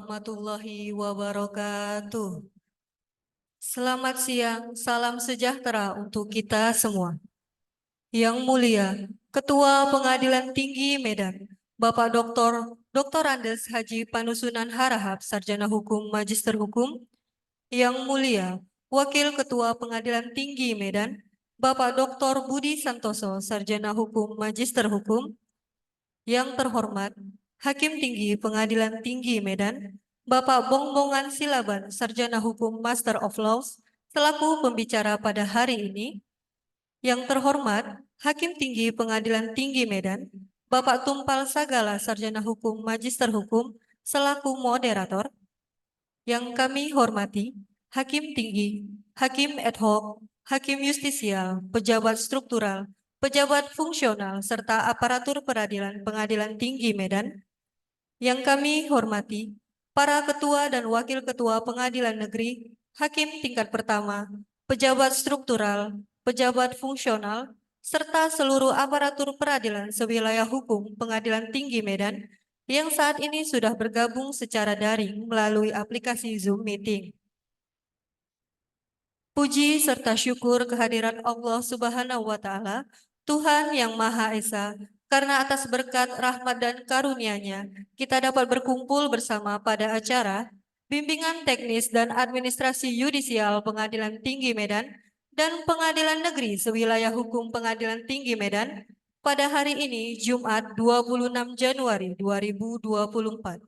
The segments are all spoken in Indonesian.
warahmatullahi wabarakatuh. Selamat siang, salam sejahtera untuk kita semua. Yang mulia, Ketua Pengadilan Tinggi Medan, Bapak Dr. Andes Haji Panusunan Harahap, Sarjana Hukum, Magister Hukum. Yang mulia, Wakil Ketua Pengadilan Tinggi Medan, Bapak Dr. Budi Santoso, Sarjana Hukum, Magister Hukum. Yang terhormat, Hakim Tinggi Pengadilan Tinggi Medan, Bapak Bongbongan Silaban, Sarjana Hukum Master of Laws, selaku pembicara pada hari ini. Yang terhormat, Hakim Tinggi Pengadilan Tinggi Medan, Bapak Tumpal Sagala, Sarjana Hukum Magister Hukum, selaku moderator. Yang kami hormati, Hakim Tinggi, Hakim Ad hoc, Hakim Justisial, Pejabat Struktural, pejabat fungsional, serta aparatur peradilan Pengadilan Tinggi Medan. Yang kami hormati, para ketua dan wakil ketua pengadilan negeri, hakim tingkat pertama, pejabat struktural, pejabat fungsional, serta seluruh aparatur peradilan sewilayah hukum Pengadilan Tinggi Medan yang saat ini sudah bergabung secara daring melalui aplikasi Zoom Meeting. Puji serta syukur kehadirat Allah Subhanahu wa Ta'ala, Tuhan yang Maha Esa, karena atas berkat rahmat dan karunia-Nya, kita dapat berkumpul bersama pada acara Bimbingan Teknis dan Administrasi Yudisial Pengadilan Tinggi Medan dan Pengadilan Negeri Sewilayah Hukum Pengadilan Tinggi Medan pada hari ini, Jumat 26 Januari 2024.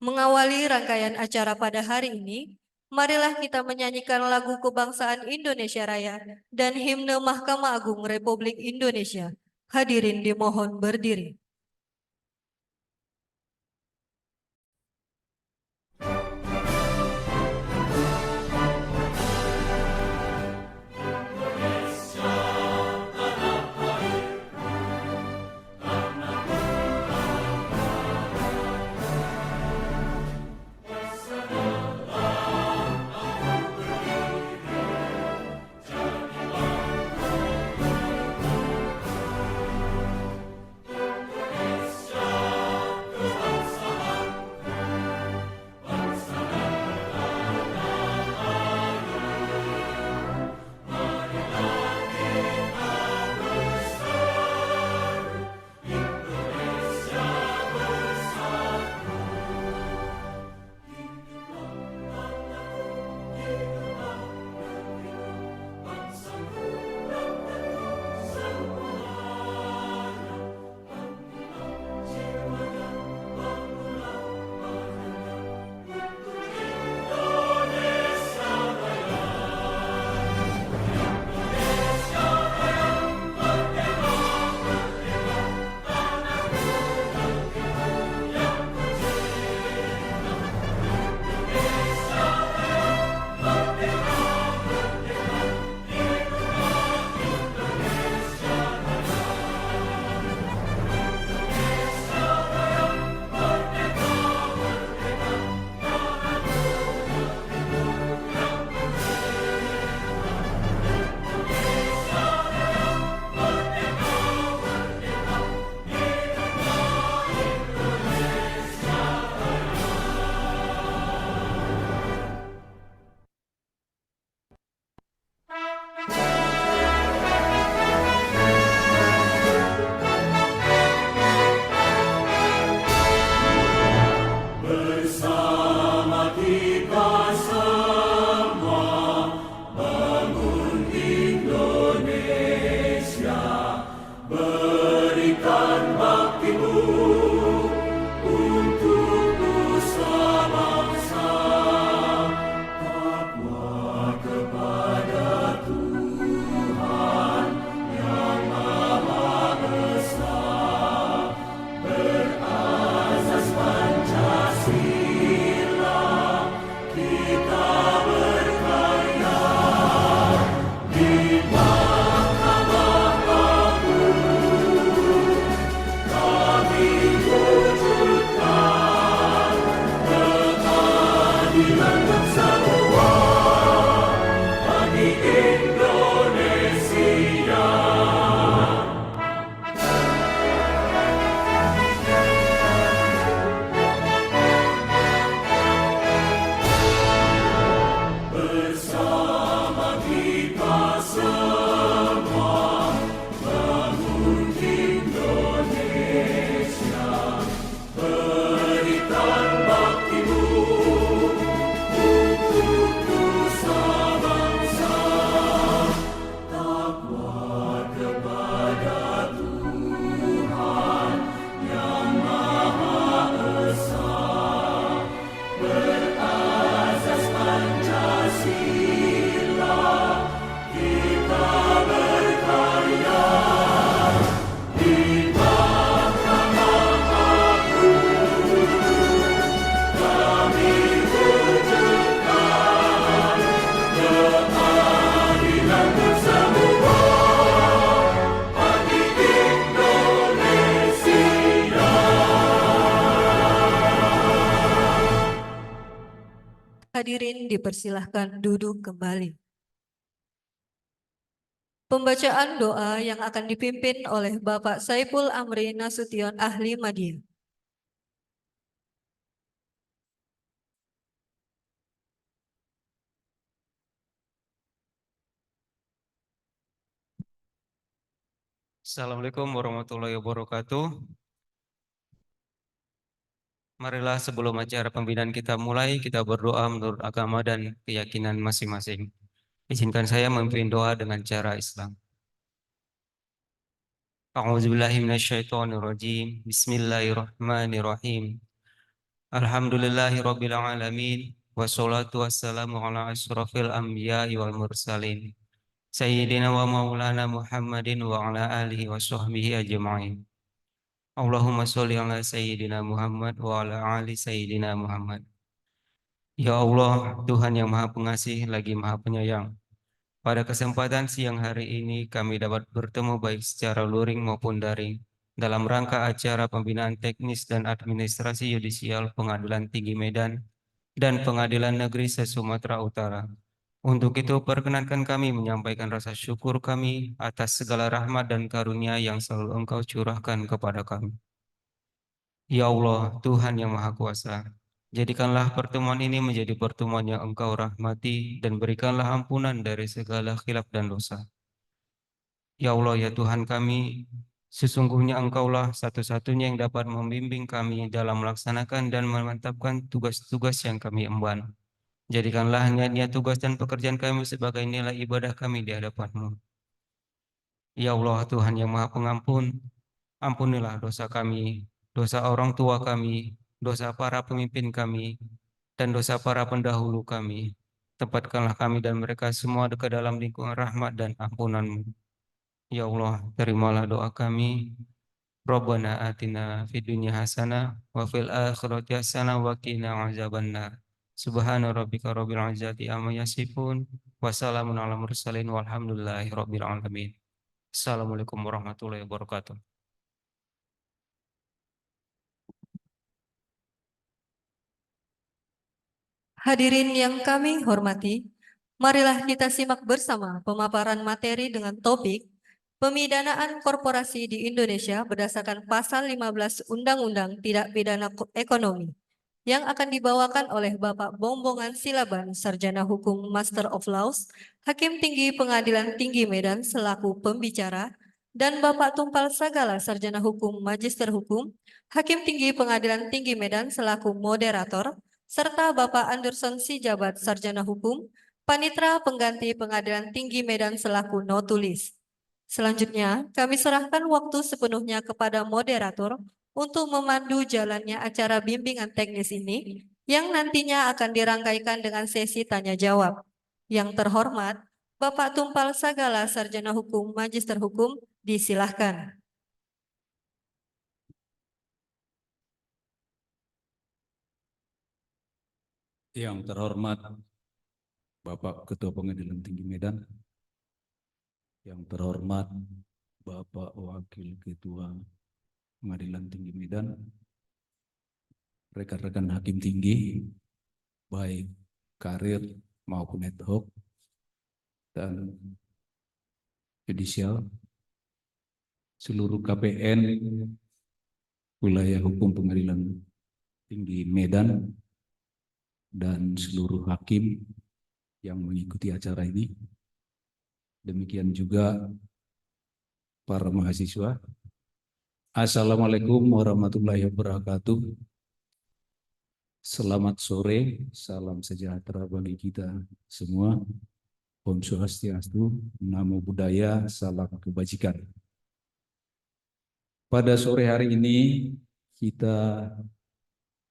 Mengawali rangkaian acara pada hari ini, marilah kita menyanyikan lagu kebangsaan Indonesia Raya dan himne Mahkamah Agung Republik Indonesia. Hadirin dimohon berdiri. dipersilahkan duduk kembali. Pembacaan doa yang akan dipimpin oleh Bapak Saiful Amri Nasution Ahli Madya. Assalamualaikum warahmatullahi wabarakatuh. Marilah sebelum acara pembinaan kita mulai, kita berdoa menurut agama dan keyakinan masing-masing. Izinkan saya memimpin doa dengan cara Islam. A'udzubillahiminasyaitonirrajim. Bismillahirrahmanirrahim. Alhamdulillahirabbil alamin. Wassalatu wassalamu ala asyrafil anbiya'i wal mursalin. Sayyidina wa maulana Muhammadin wa ala alihi wa sahbihi ajma'in. Allahumma sholli ala Sayyidina Muhammad wa ala ali Sayyidina Muhammad. Ya Allah, Tuhan yang Maha Pengasih lagi Maha Penyayang. Pada kesempatan siang hari ini kami dapat bertemu baik secara luring maupun daring dalam rangka acara pembinaan teknis dan administrasi yudisial Pengadilan Tinggi Medan dan Pengadilan Negeri se-Sumatera Utara. Untuk itu perkenankan kami menyampaikan rasa syukur kami atas segala rahmat dan karunia yang selalu Engkau curahkan kepada kami. Ya Allah, Tuhan yang Maha Kuasa, jadikanlah pertemuan ini menjadi pertemuan yang Engkau rahmati dan berikanlah ampunan dari segala khilaf dan dosa. Ya Allah, ya Tuhan kami, sesungguhnya Engkaulah satu-satunya yang dapat membimbing kami dalam melaksanakan dan memantapkan tugas-tugas yang kami emban. Jadikanlah niat-niat tugas dan pekerjaan kami sebagai nilai ibadah kami di hadapan-Mu. Ya Allah, Tuhan yang Maha Pengampun, ampunilah dosa kami, dosa orang tua kami, dosa para pemimpin kami, dan dosa para pendahulu kami. Tempatkanlah kami dan mereka semua ke dalam lingkungan rahmat dan ampunan-Mu. Ya Allah, terimalah doa kami. Rabbana atina fid dunya hasanah wa fil akhirati hasanah wa qina azabannar. Subhana rabbika rabbil izzati amma yasifun wa salamun alal mursalin walhamdulillahi rabbil alamin. Assalamualaikum warahmatullahi wabarakatuh. Hadirin yang kami hormati, marilah kita simak bersama pemaparan materi dengan topik Pemidanaan Korporasi di Indonesia berdasarkan Pasal 15 Undang-Undang Tidak Pidana Ekonomi yang akan dibawakan oleh Bapak Bombongan Silaban, Sarjana Hukum Master of Laws, Hakim Tinggi Pengadilan Tinggi Medan selaku pembicara, dan Bapak Tumpal Sagala, Sarjana Hukum Magister Hukum, Hakim Tinggi Pengadilan Tinggi Medan selaku moderator, serta Bapak Anderson Sijabat, Sarjana Hukum, Panitra Pengganti Pengadilan Tinggi Medan selaku notulis. Selanjutnya, kami serahkan waktu sepenuhnya kepada moderator untuk memandu jalannya acara bimbingan teknis ini yang nantinya akan dirangkaikan dengan sesi tanya jawab. Yang terhormat, Bapak Tumpal Sagala, Sarjana Hukum, Magister Hukum, disilahkan. Yang terhormat Bapak Ketua Pengadilan Tinggi Medan, yang terhormat Bapak Wakil Ketua Pengadilan Tinggi Medan, rekan-rekan hakim tinggi, baik karir maupun ad hoc, dan judisial, seluruh KPN wilayah hukum Pengadilan Tinggi Medan, dan seluruh hakim yang mengikuti acara ini. Demikian juga para mahasiswa. Assalamualaikum warahmatullahi wabarakatuh. Selamat sore, salam sejahtera bagi kita semua. Om Swastiastu, Namo Buddhaya, salam kebajikan. Pada sore hari ini kita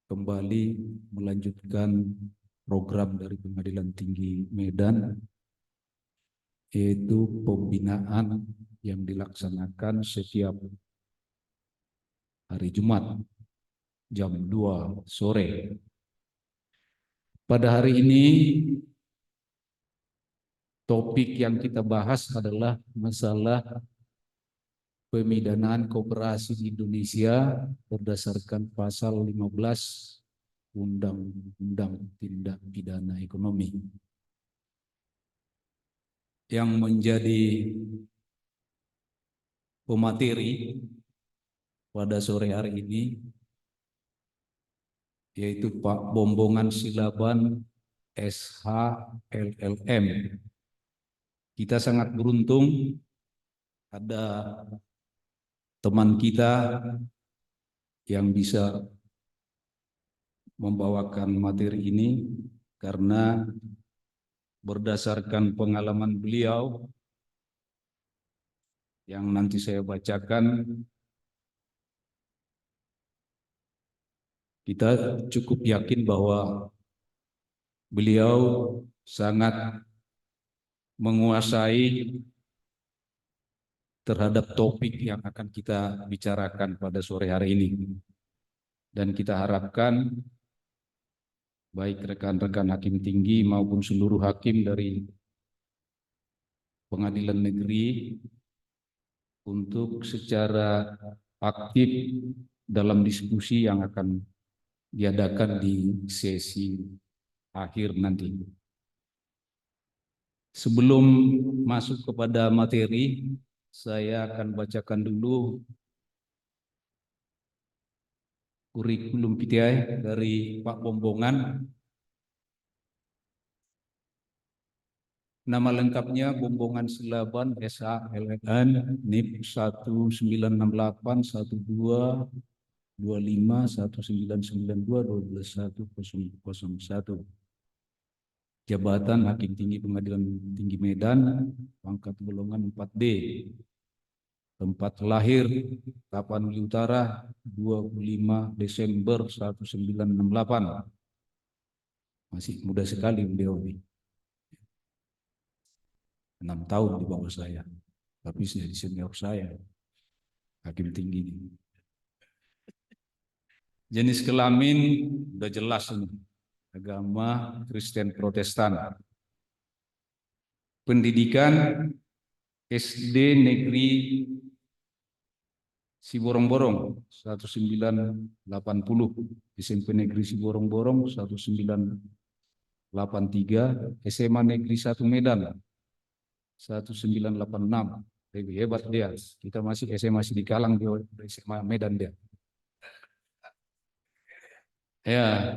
kembali melanjutkan program dari Pengadilan Tinggi Medan, yaitu pembinaan yang dilaksanakan setiap hari Jumat jam 2 sore. Pada hari ini topik yang kita bahas adalah masalah pemidanaan koperasi di Indonesia berdasarkan pasal 15 Undang-Undang Tindak Pidana Ekonomi. Yang menjadi pemateri pada sore hari ini yaitu Pak Bombongan Silaban SH-LLM. Kita sangat beruntung ada teman kita yang bisa membawakan materi ini karena berdasarkan pengalaman beliau yang nanti saya bacakan, kita cukup yakin bahwa beliau sangat menguasai terhadap topik yang akan kita bicarakan pada sore hari ini. Dan kita harapkan baik rekan-rekan hakim tinggi maupun seluruh hakim dari pengadilan negeri untuk secara aktif dalam diskusi yang akan diadakan di sesi akhir nanti. Sebelum masuk kepada materi, saya akan bacakan dulu kurikulum PTI dari Pak Bombongan. Nama lengkapnya Bombongan Silaban SH-LLM NIP 19981251921101. Jabatan Hakim Tinggi Pengadilan Tinggi Medan, pangkat golongan 4D. Tempat lahir Tapanuli Utara 25 Desember 1968. Masih muda sekali beliau ini. 6 tahun di bawah saya, tapi jadi senior saya, hakim tinggi ini. Jenis kelamin udah jelas ini, agama Kristen Protestan. Pendidikan SD Negeri Siborong-Borong 1980, SMP Negeri Siborong-Borong 1983, SMA Negeri 1 Medan 1986. Lebih hebat dia. Kita masih SMA masih di Kalang, dia SMA Medan dia. Ya,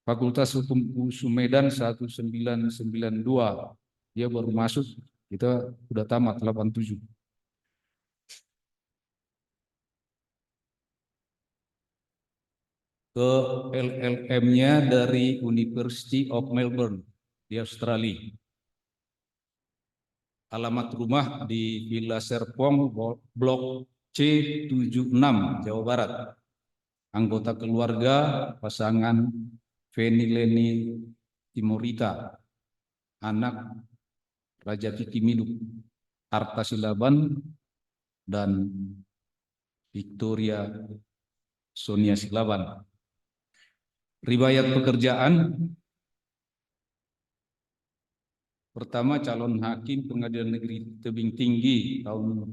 Fakultas Hukum USU Medan 1992. Dia baru masuk, kita udah tamat 87. Ke LLM-nya dari University of Melbourne di Australia. Alamat rumah di Villa Serpong, Blok C76, Jawa Barat. Anggota keluarga pasangan Feni Leni Timorita, anak Raja Kiki Miluk, Arta Silaban, dan Victoria Sonia Silaban. Riwayat pekerjaan: pertama, calon hakim Pengadilan Negeri Tebing Tinggi tahun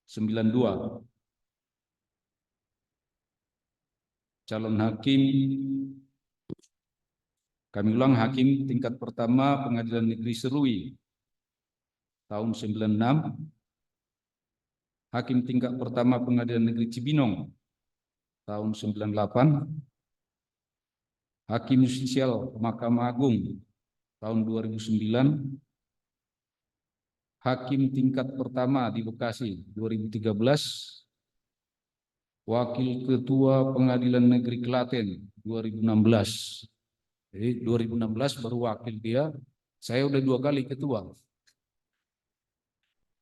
92. Calon hakim, kami ulang, hakim tingkat pertama Pengadilan Negeri Serui tahun 96. Hakim tingkat pertama Pengadilan Negeri Cibinong tahun 98. Hakim Justisial Mahkamah Agung tahun 2009. Hakim tingkat pertama di Bekasi 2013. Wakil Ketua Pengadilan Negeri Klaten 2016. Jadi 2016 baru wakil dia. Saya udah 2 kali ketua.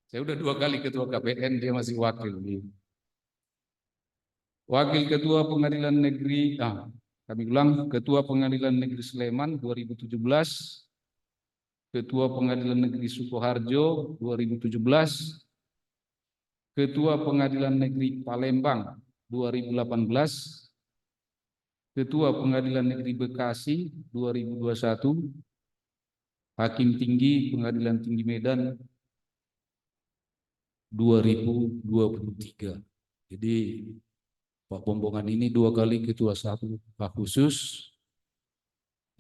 Saya udah 2 kali ketua KPN, dia masih wakil. Wakil Ketua Pengadilan Negeri, kami ulang, Ketua Pengadilan Negeri Sleman 2017. Ketua Pengadilan Negeri Sukoharjo 2017. Ketua Pengadilan Negeri Palembang 2018. Ketua Pengadilan Negeri Bekasi 2021. Hakim Tinggi Pengadilan Tinggi Medan 2023. Jadi Pak Bombongan ini 2 kali ketua satuan khusus.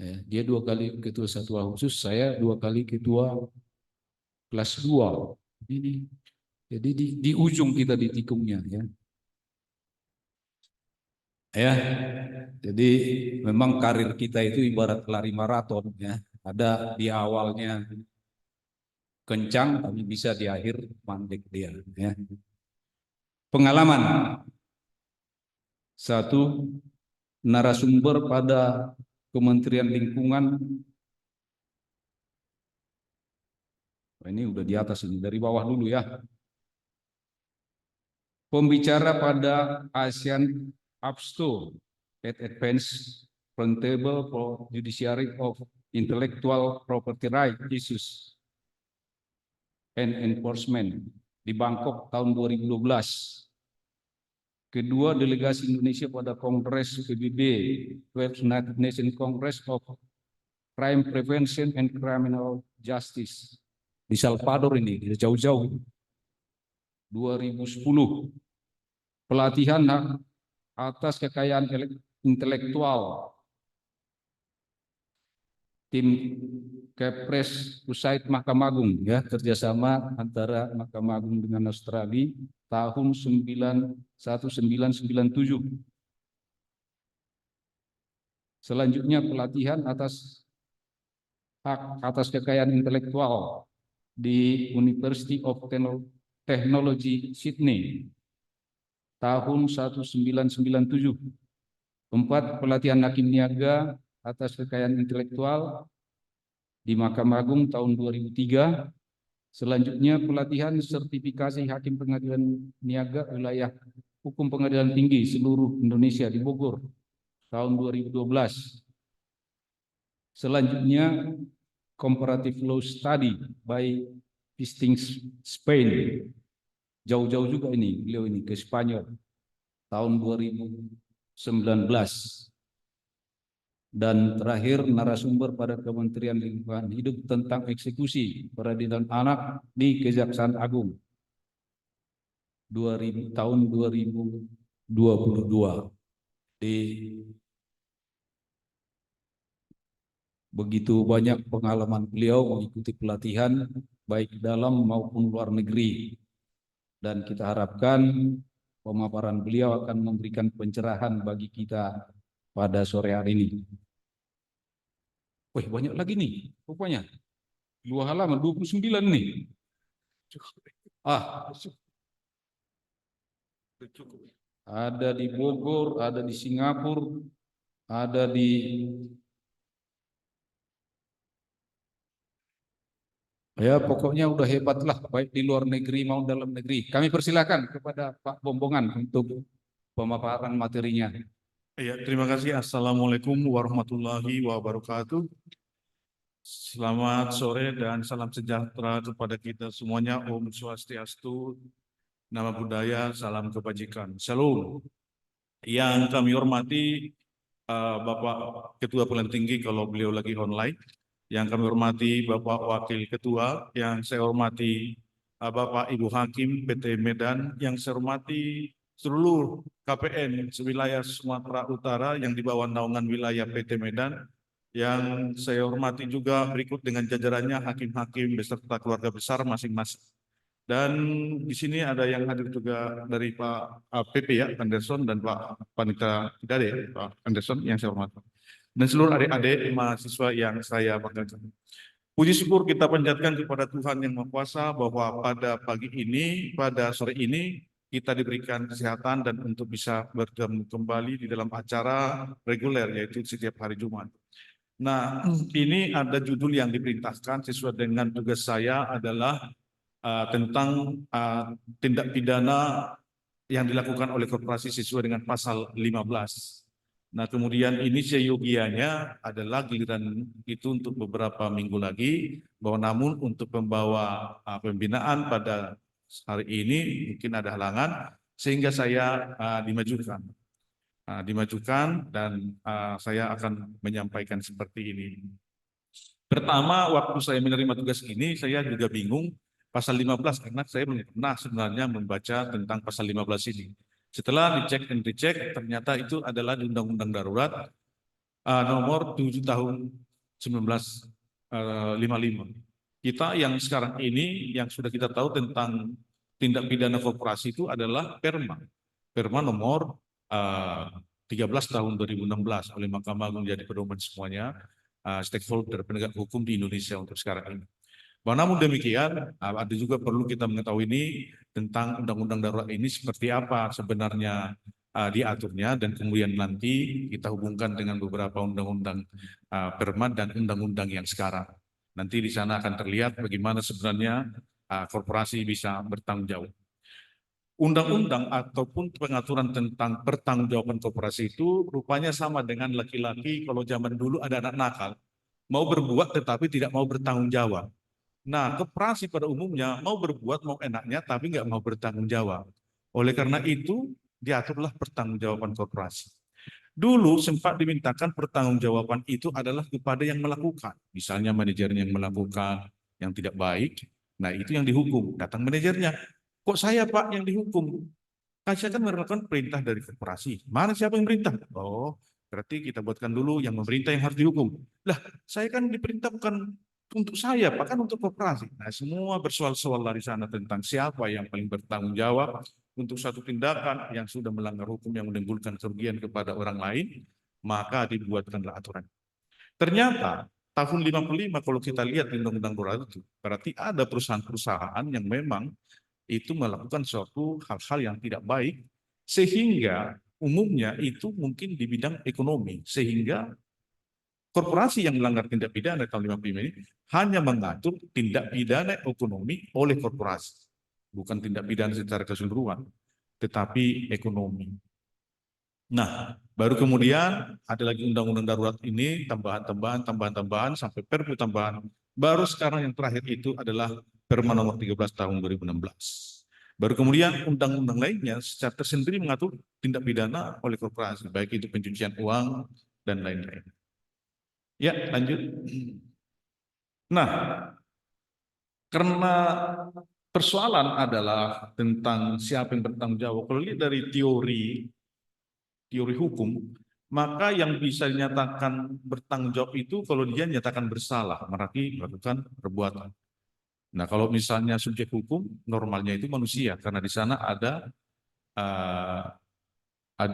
Dia 2 kali ketua satuan khusus, saya 2 kali ketua kelas 2. Ini jadi di ujung kita di tikungnya ya. Ya. Jadi memang karir kita itu ibarat lari maraton ya. Ada di awalnya kencang tapi bisa di akhir mandek dia ya. Pengalaman. 1, narasumber pada Kementerian Lingkungan. Ini udah di atas ini, dari bawah dulu ya. Pembicara pada ASEAN APSTO at Advanced Roundtable for Judiciary of Intellectual Property Right Issues and Enforcement di Bangkok tahun 2012. Kedua, delegasi Indonesia pada Kongres PBB, 12th United Nations Congress of Crime Prevention and Criminal Justice di Salvador ini, jauh-jauh 2010. Pelatihan atas kekayaan intelektual tim Kepres Pusat Mahkamah Agung ya, kerjasama antara Mahkamah Agung dengan Australia tahun 1997. Selanjutnya pelatihan atas hak atas kekayaan intelektual di University of Technology Sydney tahun 1997. 4, pelatihan hakim niaga atas kekayaan intelektual di Mahkamah Agung tahun 2003. Selanjutnya pelatihan sertifikasi hakim pengadilan niaga wilayah hukum pengadilan tinggi seluruh Indonesia di Bogor tahun 2012. Selanjutnya comparative law study by visiting Spain. Jauh-jauh juga ini, beliau ini ke Spanyol tahun 2019. Dan terakhir, narasumber pada Kementerian Lingkungan Hidup tentang eksekusi peradilan anak di Kejaksaan Agung tahun 2022. Begitu banyak pengalaman beliau mengikuti pelatihan baik dalam maupun luar negeri. Dan kita harapkan pemaparan beliau akan memberikan pencerahan bagi kita pada sore hari ini. Wih, banyak lagi nih, rupanya. 2 halaman, 29 nih. Ada di Bogor, ada di Singapura, ada di ya pokoknya udah hebat lah, baik di luar negeri maupun dalam negeri. Kami persilakan kepada Pak Bombongan untuk pemaparan materinya. Ya, terima kasih. Assalamualaikum warahmatullahi wabarakatuh. Selamat sore dan salam sejahtera kepada kita semuanya. Om Swastiastu, Nama Budaya, salam kebajikan. Shalom. Yang kami hormati Bapak Ketua Pengadilan Tinggi kalau beliau lagi online. Yang kami hormati Bapak Wakil Ketua, yang saya hormati Bapak Ibu Hakim PT Medan, yang saya hormati seluruh KPN sewilayah Sumatera Utara yang di bawah naungan wilayah PT Medan, yang saya hormati juga berikut dengan jajarannya hakim-hakim beserta keluarga besar masing-masing. Dan di sini ada yang hadir juga dari Pak PP ya, Anderson, dan Pak Panitra Tidade, Pak Anderson yang saya hormati. Dan seluruh adik-adik mahasiswa yang saya banggakan. Puji syukur kita panjatkan kepada Tuhan Yang Maha Kuasa bahwa pada pagi ini, pada sore ini, kita diberikan kesehatan dan untuk bisa bertemu kembali di dalam acara reguler, yaitu setiap hari Jumat. Nah, ini ada judul yang diperintahkan sesuai dengan tugas saya adalah tentang tindak pidana yang dilakukan oleh korporasi sesuai dengan pasal 15. Nah, kemudian ini seyogianya adalah giliran itu untuk beberapa minggu lagi, bahwa namun untuk membawa pembinaan pada hari ini mungkin ada halangan, sehingga saya dimajukan. Dan saya akan menyampaikan seperti ini. Pertama, waktu saya menerima tugas ini, saya juga bingung pasal 15, karena saya belum pernah sebenarnya membaca tentang pasal 15 ini. Setelah dicek dan dicek, ternyata itu adalah di Undang-Undang Darurat nomor 7 tahun 1955. Kita yang sekarang ini yang sudah kita tahu tentang tindak pidana korporasi itu adalah Perma. Perma nomor 13 tahun 2016 oleh Mahkamah Agung menjadi pedoman semuanya stakeholder penegak hukum di Indonesia untuk sekarang ini. Namun demikian, ada juga perlu kita mengetahui ini tentang undang-undang darurat ini seperti apa sebenarnya diaturnya, dan kemudian nanti kita hubungkan dengan beberapa undang-undang Perma dan undang-undang yang sekarang. Nanti di sana akan terlihat bagaimana sebenarnya korporasi bisa bertanggung jawab. Undang-undang ataupun pengaturan tentang pertanggungjawaban korporasi itu rupanya sama dengan laki-laki kalau zaman dulu ada anak nakal, mau berbuat tetapi tidak mau bertanggung jawab. Nah, koperasi pada umumnya mau berbuat mau enaknya tapi nggak mau bertanggung jawab. Oleh karena itu diaturlah pertanggungjawaban korporasi. Dulu sempat dimintakan pertanggungjawaban itu adalah kepada yang melakukan. Misalnya manajernya yang melakukan yang tidak baik, nah itu yang dihukum. Datang manajernya, kok saya Pak yang dihukum? Kan saya kan melakukan perintah dari korporasi. Mana siapa yang perintah? Oh, berarti kita buatkan dulu yang memerintah yang harus dihukum. Lah, saya kan diperintah bukan untuk saya, Pak, kan untuk korporasi. Nah, semua bersoal-soal dari sana tentang siapa yang paling bertanggung jawab untuk satu tindakan yang sudah melanggar hukum yang menimbulkan kerugian kepada orang lain, maka dibuatkanlah aturan. Ternyata tahun 55 kalau kita lihat di Undang-Undang Darurat itu, berarti ada perusahaan-perusahaan yang memang itu melakukan suatu hal-hal yang tidak baik, sehingga umumnya itu mungkin di bidang ekonomi, sehingga korporasi yang melanggar tindak pidana tahun 55 ini hanya mengatur tindak pidana ekonomi oleh korporasi, bukan tindak pidana secara keseluruhan, tetapi ekonomi. Nah, baru kemudian ada lagi undang-undang darurat ini, tambahan-tambahan sampai perpu tambahan. Baru sekarang yang terakhir itu adalah Perma nomor 13 tahun 2016. Baru kemudian undang-undang lainnya secara tersendiri mengatur tindak pidana oleh korporasi, baik itu pencucian uang dan lain-lain. Ya, lanjut. Nah, karena persoalan adalah tentang siapa yang bertanggung jawab. Kalau lihat dari teori hukum, maka yang bisa dinyatakan bertanggung jawab itu kalau dia nyatakan bersalah, berarti melakukan perbuatan. Nah, kalau misalnya subjek hukum, normalnya itu manusia, karena di sana ada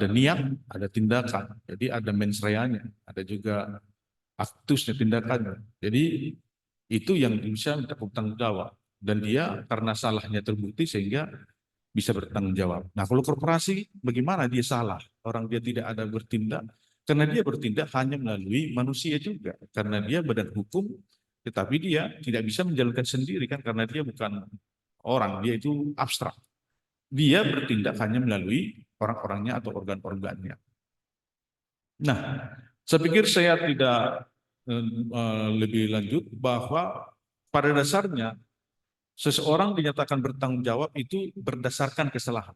niat, ada tindakan. Jadi ada mens reanya, ada juga aktusnya, tindakannya. Jadi itu yang bisa minta bertanggung jawab. Dan dia karena salahnya terbukti sehingga bisa bertanggung jawab. Nah, kalau korporasi bagaimana dia salah? Orang dia tidak ada bertindak, karena dia bertindak hanya melalui manusia juga. Karena dia badan hukum, tetapi dia tidak bisa menjalankan sendiri kan, karena dia bukan orang, dia itu abstrak. Dia bertindak hanya melalui orang-orangnya atau organ-organnya. Nah, saya pikir saya tidak lebih lanjut bahwa pada dasarnya seseorang dinyatakan bertanggung jawab itu berdasarkan kesalahan.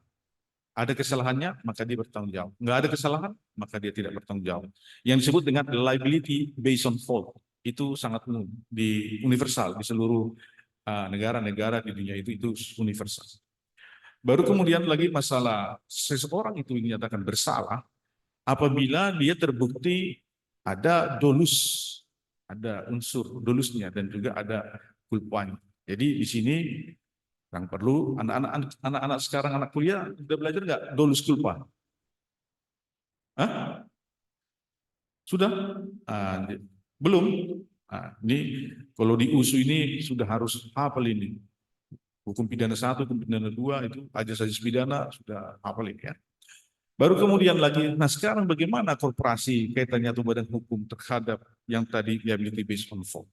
Ada kesalahannya, maka dia bertanggung jawab. Nggak ada kesalahan, maka dia tidak bertanggung jawab. Yang disebut dengan liability based on fault. Itu sangat umum, universal di seluruh negara-negara di dunia itu universal. Baru kemudian lagi masalah seseorang itu dinyatakan bersalah apabila dia terbukti ada dolus, ada unsur dolusnya dan juga ada culpanya. Jadi di sini yang perlu anak-anak sekarang, anak kuliah sudah belajar nggak dolus culpa? Hah? Sudah? Belum? Ini kalau di USU ini sudah harus hafal ini. Hukum pidana 1, hukum pidana 2 itu ajas pidana sudah hafal ini ya. Baru kemudian lagi, nah sekarang bagaimana korporasi kaitannya atau badan hukum terhadap yang tadi liability based on fault.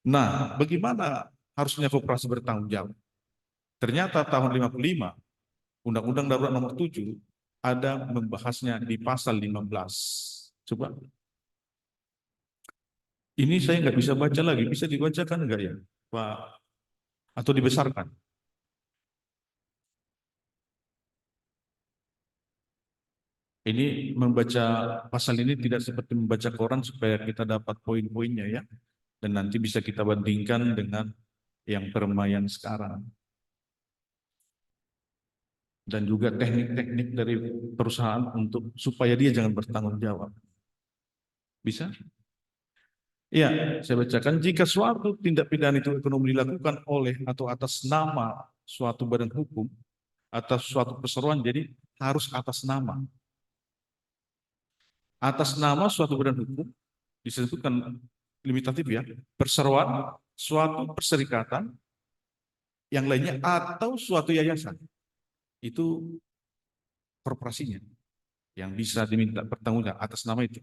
Nah, bagaimana harusnya korporasi bertanggung jawab? Ternyata tahun 55, Undang-Undang Darurat nomor 7 ada membahasnya di pasal 15. Coba. Ini saya nggak bisa baca lagi, bisa dibacakan enggak ya, Pak? Atau dibesarkan? Ini membaca pasal ini tidak seperti membaca koran supaya kita dapat poin-poinnya ya. Dan nanti bisa kita bandingkan dengan yang Perma yang sekarang. dan juga teknik-teknik dari perusahaan untuk supaya dia jangan bertanggung jawab. Bisa? Ya, saya bacakan. Jika suatu tindak pidana itu ekonomi dilakukan oleh atau atas nama suatu badan hukum, atas suatu perseroan, jadi harus atas nama. Atas nama suatu badan hukum, disebutkan limitatif ya, perseroan, suatu perserikatan, yang lainnya, atau suatu yayasan. Itu korporasinya yang bisa diminta pertanggungjawaban atas nama itu.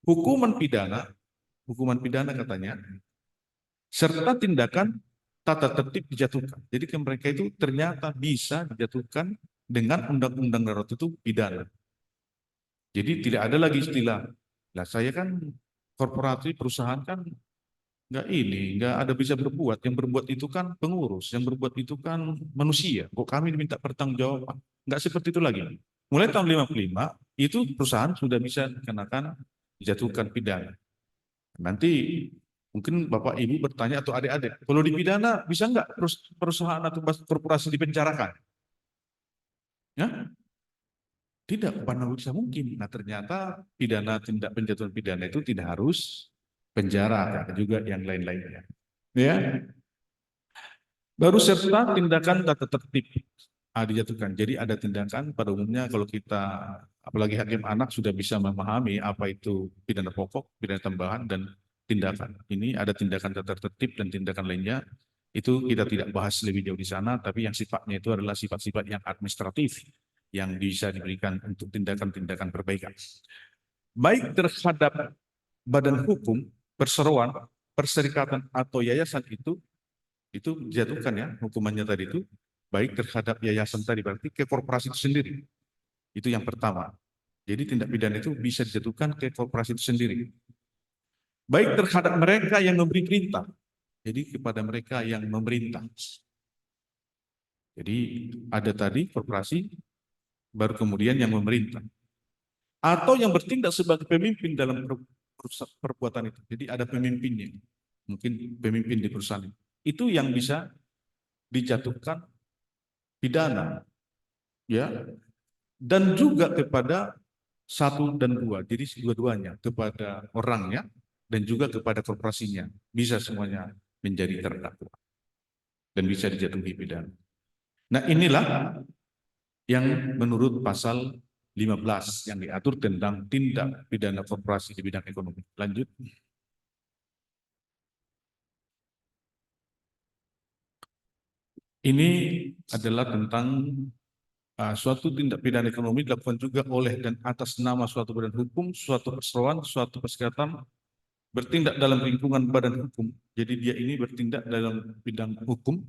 Hukuman pidana katanya, serta tindakan tata tertib dijatuhkan. Jadi mereka itu ternyata bisa dijatuhkan dengan undang-undang darurat itu pidana. Jadi tidak ada lagi istilah, lah saya kan korporasi perusahaan kan nggak ada bisa berbuat. Yang berbuat itu kan pengurus, yang berbuat itu kan manusia. Kok kami diminta pertanggungjawaban? Nggak seperti itu lagi. Mulai tahun 55 itu perusahaan sudah bisa dikenakan dijatuhkan pidana. Nanti mungkin Bapak Ibu bertanya atau adik-adik, kalau dipidana bisa nggak perusahaan atau korporasi dipenjarakan? Ya? Tidak, mana bisa mungkin. Nah ternyata pidana tindak penjatuhan pidana itu tidak harus penjara, ada juga yang lain-lainnya. Ya, baru serta tindakan tata tertib dijatuhkan. Jadi ada tindakan pada umumnya kalau kita, apalagi hakim anak sudah bisa memahami apa itu pidana pokok, pidana tambahan, dan tindakan. Ini ada tindakan tata tertib dan tindakan lainnya. Itu kita tidak bahas lebih jauh di sana, tapi yang sifatnya itu adalah sifat-sifat yang administratif yang bisa diberikan untuk tindakan-tindakan perbaikan. Baik terhadap badan hukum, perseroan, perserikatan atau yayasan itu dijatuhkan ya hukumannya tadi itu, baik terhadap yayasan tadi berarti ke korporasi itu sendiri. Itu yang pertama. Jadi tindak pidana itu bisa dijatuhkan ke korporasi itu sendiri. Baik terhadap mereka yang memberi perintah. Jadi kepada mereka yang memerintah. Jadi ada tadi korporasi, baru kemudian yang memerintah. Atau yang bertindak sebagai pemimpin dalam perbuatan itu. Jadi ada pemimpinnya. Mungkin pemimpin di perusahaan itu. Itu yang bisa dijatuhkan pidana. Ya. Dan juga kepada satu dan dua. Jadi dua-duanya. Kepada orangnya dan juga kepada korporasinya. Bisa semuanya menjadi terdakwa. Dan bisa dijatuhi pidana. Nah inilah yang menurut pasal 15 yang diatur tentang tindak pidana korporasi di bidang ekonomi. Lanjut. Ini adalah tentang suatu tindak pidana ekonomi dilakukan juga oleh dan atas nama suatu badan hukum, suatu perseroan, suatu perserikatan bertindak dalam lingkungan badan hukum. Jadi dia ini bertindak dalam bidang hukum,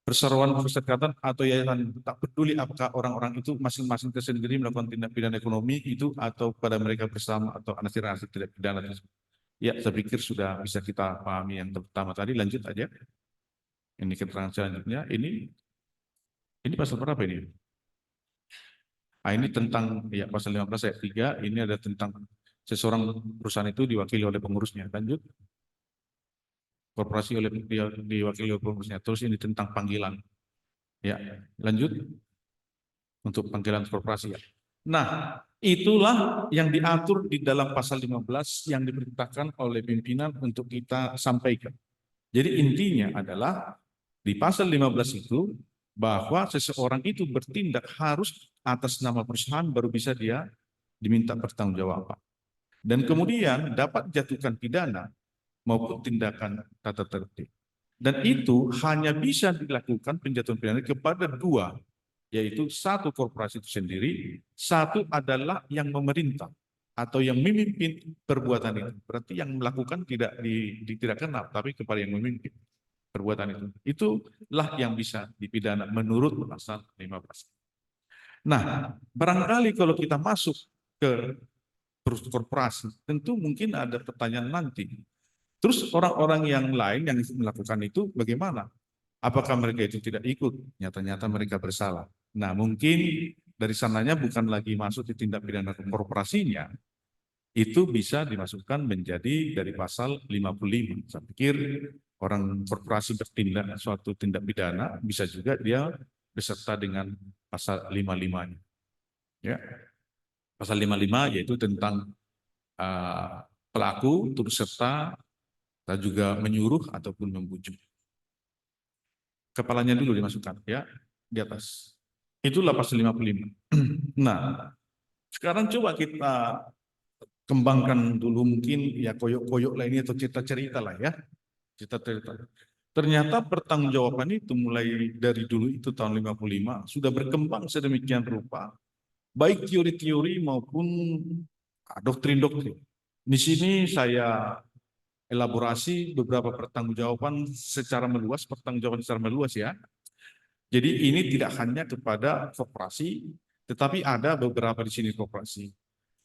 perseroan, perserikatan atau yayasan, tak peduli apakah orang-orang itu masing-masing tersendiri melakukan tindak pidana ekonomi itu atau pada mereka bersama atau anasir-anasir tindak pidana tersebut. Ya, saya pikir sudah bisa kita pahami yang pertama tadi. Lanjut aja. Ini keterangan selanjutnya. Ini pasal berapa ini? Ini tentang ya pasal 15 ayat 3. Ini ada tentang seseorang perusahaan itu diwakili oleh pengurusnya. Lanjut. Korporasi diwakili oleh pengurusnya. Terus ini tentang panggilan. Ya, lanjut. Untuk panggilan korporasi ya. Nah, itulah yang diatur di dalam pasal 15 yang diperintahkan oleh pimpinan untuk kita sampaikan. Jadi intinya adalah di pasal 15 itu bahwa seseorang itu bertindak harus atas nama perusahaan baru bisa dia diminta pertanggungjawaban. Dan kemudian dapat jatuhkan pidana maupun tindakan tata tertib. Dan itu hanya bisa dilakukan penjatuhan pidana kepada dua, yaitu satu korporasi itu sendiri, satu adalah yang memerintah atau yang memimpin perbuatan itu. Berarti yang melakukan tidak kenal, tapi kepada yang memimpin perbuatan itu. Itulah yang bisa dipidana menurut pasal 15. Nah, barangkali kalau kita masuk ke korporasi, tentu mungkin ada pertanyaan nanti. Terus orang-orang yang lain yang melakukan itu bagaimana? Apakah mereka itu tidak ikut? Nyata-nyata mereka bersalah. Nah, mungkin dari sananya bukan lagi masuk di tindak pidana korporasinya, itu bisa dimasukkan menjadi dari pasal 55. Saya pikir orang korporasi bertindak suatu tindak pidana, bisa juga dia beserta dengan pasal 55-nya. Ya. Pasal 55 yaitu tentang pelaku turut serta dan juga menyuruh ataupun membujuk. Kepalanya dulu dimasukkan ya di atas. Itulah pasal 55. Nah, sekarang coba kita kembangkan dulu mungkin ya koyok-koyok lainnya atau cerita-cerita lah ya. Cerita-cerita. Ternyata pertanggungjawaban itu mulai dari dulu itu tahun 55 sudah berkembang sedemikian rupa, baik teori-teori maupun doktrin-doktrin. Di sini saya elaborasi beberapa pertanggungjawaban secara meluas ya. Jadi ini tidak hanya kepada koperasi, tetapi ada beberapa di sini koperasi.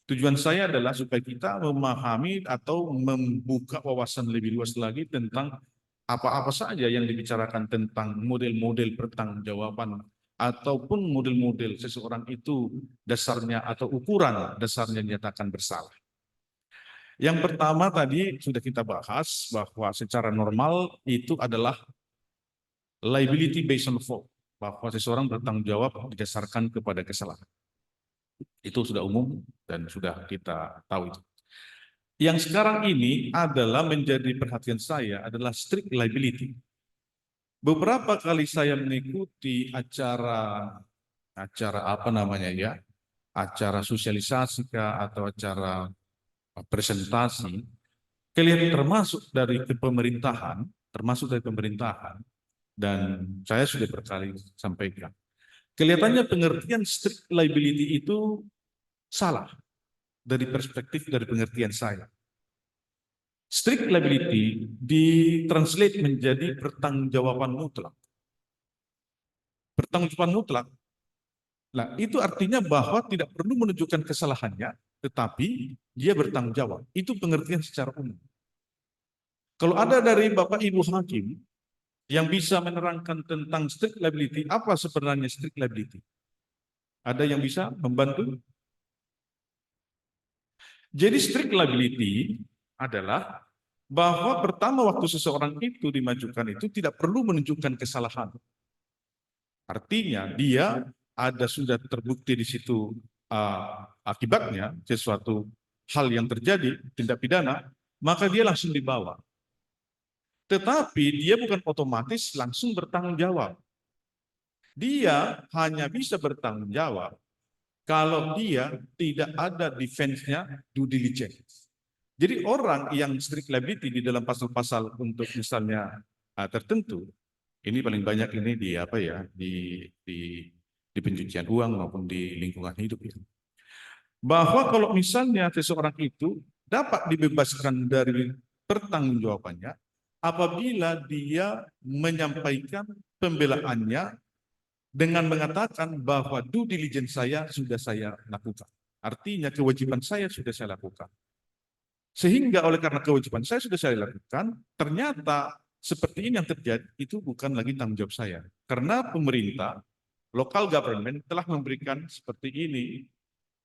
Tujuan saya adalah supaya kita memahami atau membuka wawasan lebih luas lagi tentang apa-apa saja yang dibicarakan tentang model-model pertanggungjawaban ataupun model-model seseorang itu dasarnya atau ukuran dasarnya dinyatakan bersalah. Yang pertama tadi sudah kita bahas bahwa secara normal itu adalah liability based on fault, bahwa seseorang bertanggung jawab didasarkan kepada kesalahan. Itu sudah umum dan sudah kita tahu itu. Yang sekarang ini adalah menjadi perhatian saya adalah strict liability. Beberapa kali saya mengikuti acara apa namanya ya, acara sosialisasi atau acara presentasi, kelihatan termasuk dari pemerintahan, dan saya sudah berkali sampaikan. Kelihatannya pengertian strict liability itu salah dari perspektif dari pengertian saya. Strict liability ditranslate menjadi pertanggungjawaban mutlak. Pertanggungjawaban mutlak. Nah, itu artinya bahwa tidak perlu menunjukkan kesalahannya, tetapi dia bertanggung jawab. Itu pengertian secara umum. Kalau ada dari Bapak Ibu Hakim yang bisa menerangkan tentang strict liability, apa sebenarnya strict liability? Ada yang bisa membantu? Jadi strict liability adalah bahwa pertama waktu seseorang itu dimajukan itu tidak perlu menunjukkan kesalahan. Artinya dia ada sudah terbukti di situ akibatnya sesuatu hal yang terjadi, tindak pidana, maka dia langsung dibawa. Tetapi dia bukan otomatis langsung bertanggung jawab. Dia hanya bisa bertanggung jawab kalau dia tidak ada defense-nya due diligence. Jadi orang yang strict liability di dalam pasal-pasal untuk misalnya tertentu, ini paling banyak ini di apa ya, di pencucian uang maupun di lingkungan hidup ya. Bahwa kalau misalnya seseorang itu dapat dibebaskan dari pertanggungjawabannya apabila dia menyampaikan pembelaannya dengan mengatakan bahwa due diligence saya sudah saya lakukan. Artinya kewajiban saya sudah saya lakukan. Sehingga oleh karena kewajiban saya sudah saya lakukan, ternyata seperti ini yang terjadi itu bukan lagi tanggung jawab saya. Karena pemerintah, local government telah memberikan seperti ini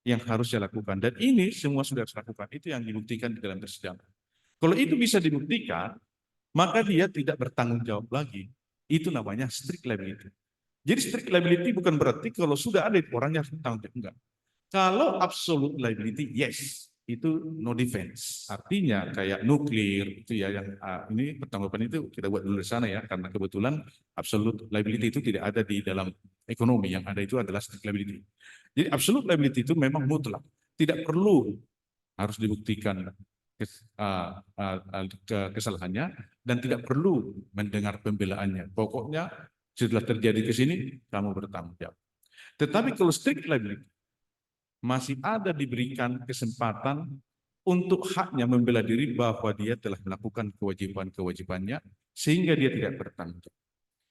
yang harus saya lakukan. Dan ini semua sudah saya lakukan. Itu yang dibuktikan di dalam persidangan. Kalau itu bisa dibuktikan, maka dia tidak bertanggung jawab lagi. Itu namanya strict liability. Jadi strict liability bukan berarti kalau sudah ada orang yang bertanggung jawab. Enggak. Kalau absolute liability, yes. Itu no defense. Artinya kayak nuklir itu ya yang ini pertanggungan itu kita buat dulu di sana ya, karena kebetulan absolute liability itu tidak ada di dalam ekonomi, yang ada itu adalah strict liability. Jadi absolute liability itu memang mutlak, tidak perlu harus dibuktikan kesalahannya dan tidak perlu mendengar pembelaannya. Pokoknya setelah terjadi ke sini kamu bertanggung jawab. Tetapi kalau strict liability masih ada diberikan kesempatan untuk haknya membela diri bahwa dia telah melakukan kewajiban-kewajibannya sehingga dia tidak bertanggung jawab.